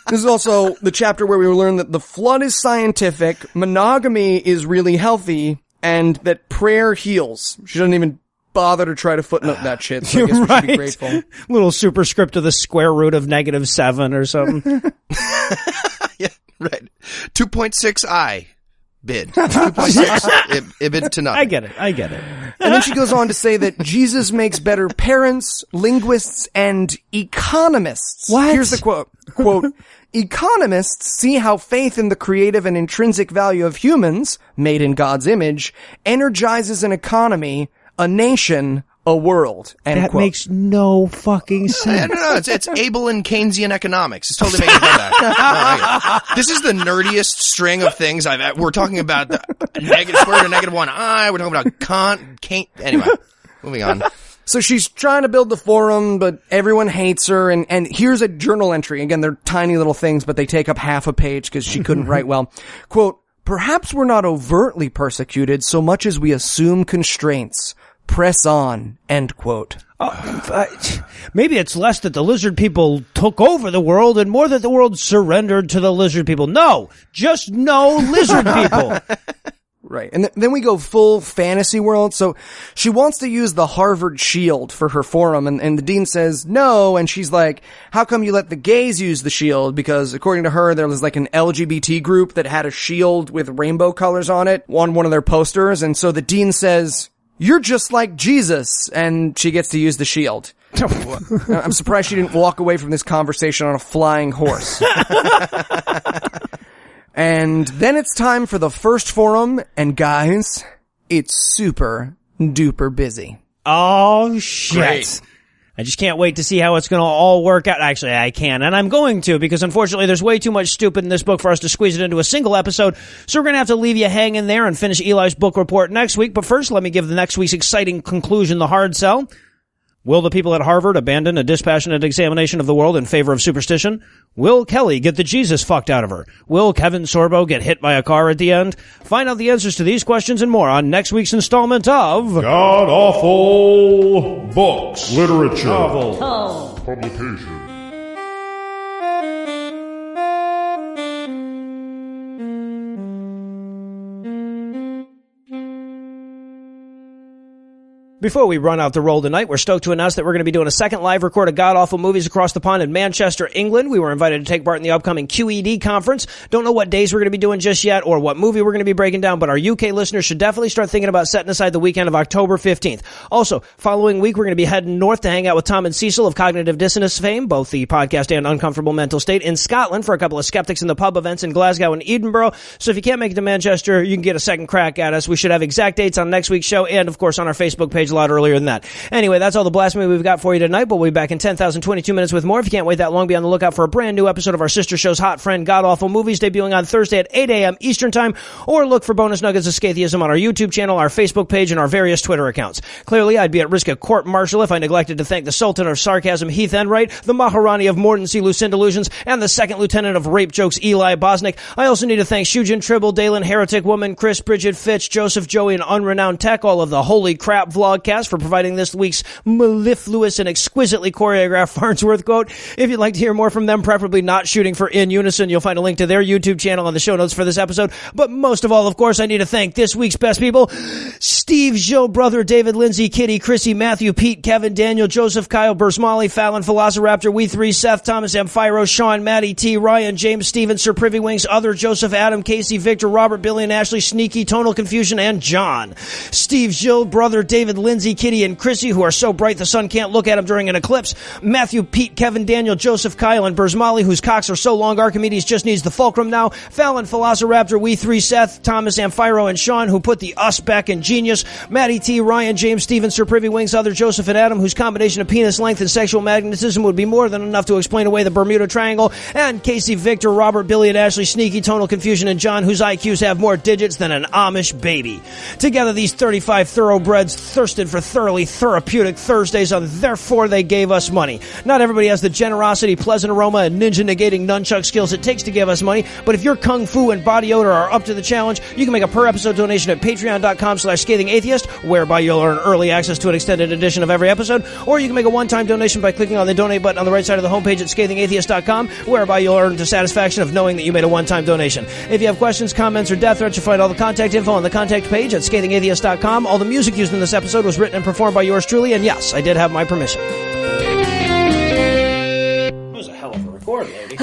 This is also the chapter where we learn that the flood is scientific, monogamy is really healthy, and that prayer heals. She doesn't even bother to try to footnote that shit, so I guess we should be grateful. Little superscript of the square root of -7 or something. Yeah, right. 2.6i bid. 2.6 ibid to nothing. I get it. And then she goes on to say that Jesus makes better parents, linguists, and economists. What? Here's the quote. Quote, economists see how faith in the creative and intrinsic value of humans, made in God's image, energizes an economy, a nation, a world. End That quote. makes no fucking sense. No, it's Abel and Keynesian economics. It's totally making fun of that. No, this is the nerdiest string of things we're talking about the square root of -1i. We're talking about Kant. Anyway, moving on. So she's trying to build the forum, but everyone hates her, and here's a journal entry. Again, they're tiny little things, but they take up half a page because she couldn't write well. Quote, perhaps we're not overtly persecuted so much as we assume constraints. Press on, end quote. Maybe it's less that the lizard people took over the world and more that the world surrendered to the lizard people. No, just no lizard people. Right. And then we go full fantasy world. So she wants to use the Harvard shield for her forum. And the dean says no. And she's like, how come you let the gays use the shield? Because according to her, there was like an LGBT group that had a shield with rainbow colors on it on one of their posters. And so the dean says, you're just like Jesus. And she gets to use the shield. I'm surprised she didn't walk away from this conversation on a flying horse. And then it's time for the first forum, and guys, it's super duper busy. Oh, shit. Great. I just can't wait to see how it's going to all work out. Actually, I can, and I'm going to, because unfortunately there's way too much stupid in this book for us to squeeze it into a single episode, so we're going to have to leave you hanging there and finish Eli's book report next week. But first, let me give the next week's exciting conclusion the hard sell. Will the people at Harvard abandon a dispassionate examination of the world in favor of superstition? Will Kelly get the Jesus fucked out of her? Will Kevin Sorbo get hit by a car at the end? Find out the answers to these questions and more on next week's installment of God-awful books, literature, novels, publications. Before we run out the roll tonight, we're stoked to announce that we're going to be doing a second live record of God-Awful Movies Across the Pond in Manchester, England. We were invited to take part in the upcoming QED conference. Don't know what days we're going to be doing just yet or what movie we're going to be breaking down, but our UK listeners should definitely start thinking about setting aside the weekend of October 15th. Also, following week, we're going to be heading north to hang out with Tom and Cecil of Cognitive Dissonance fame, both the podcast and Uncomfortable Mental State, in Scotland for a couple of Skeptics in the Pub events in Glasgow and Edinburgh. So if you can't make it to Manchester, you can get a second crack at us. We should have exact dates on next week's show and, of course, on our Facebook page a lot earlier than that. Anyway, that's all the blasphemy we've got for you tonight, but we'll be back in 10,022 minutes with more. If you can't wait that long, be on the lookout for a brand new episode of our sister show's Hot Friend God Awful Movies, debuting on Thursday at 8 a.m. Eastern Time, or look for bonus nuggets of Scatheism on our YouTube channel, our Facebook page, and our various Twitter accounts. Clearly, I'd be at risk of court-martial if I neglected to thank the Sultan of Sarcasm, Heath Enright, the Maharani of Morden C. Lucinda Illusions, and the Second Lieutenant of Rape Jokes, Eli Bosnick. I also need to thank Shujin, Tribble, Dalen, Heretic Woman, Chris, Bridget, Fitch, Joseph, Joey, and Unrenowned Tech, all of the Holy Crap vlog Slugcast for providing this week's mellifluous and exquisitely choreographed Farnsworth quote. If you'd like to hear more from them, preferably not shooting for In Unison, you'll find a link to their YouTube channel in the show notes for this episode. But most of all, of course, I need to thank this week's best people: Steve, Joe, Brother, David, Lindsay, Kitty, Chrissy, Matthew, Pete, Kevin, Daniel, Joseph, Kyle, Bursmali, Fallon, Velociraptor, We Three, Seth, Thomas, Amphiro, Sean, Maddie T, Ryan, James, Steven, Sir Privy Wings, Other, Joseph, Adam, Casey, Victor, Robert, Billy, and Ashley, Sneaky, Tonal Confusion, and John. Steve, Jill, Brother, David, Lindsay, Kitty, and Chrissy, who are so bright the sun can't look at them during an eclipse. Matthew, Pete, Kevin, Daniel, Joseph, Kyle, and Bursmali, whose cocks are so long Archimedes just needs the fulcrum now. Fallon, Velociraptor, We Three, Seth, Thomas, Amphiro, and Sean, who put the us back in genius. Maddie T, Ryan, James, Steven, Sir Privy Wings, Other, Joseph, and Adam, whose combination of penis length and sexual magnetism would be more than enough to explain away the Bermuda Triangle. And Casey, Victor, Robert, Billy, and Ashley, Sneaky, Tonal Confusion, and John, whose IQs have more digits than an Amish baby. Together, these 35 thoroughbreds thirsted for thoroughly therapeutic Thursdays on Therefore They Gave Us Money. Not everybody has the generosity, pleasant aroma, and ninja-negating nunchuck skills it takes to give us money, but if your kung fu and body odor are up to the challenge, you can make a per-episode donation at patreon.com/scathingatheist, whereby you'll earn early access to an extended edition of every episode, or you can make a one-time donation by clicking on the donate button on the right side of the homepage at scathingatheist.com, whereby you'll earn the satisfaction of knowing that you made a one-time donation. If you have questions, comments, or death threats, you'll find all the contact info on the contact page at scathingatheist.com. All the music used in this episode was written and performed by yours truly, and yes, I did have my permission. That was a hell of a record, lady.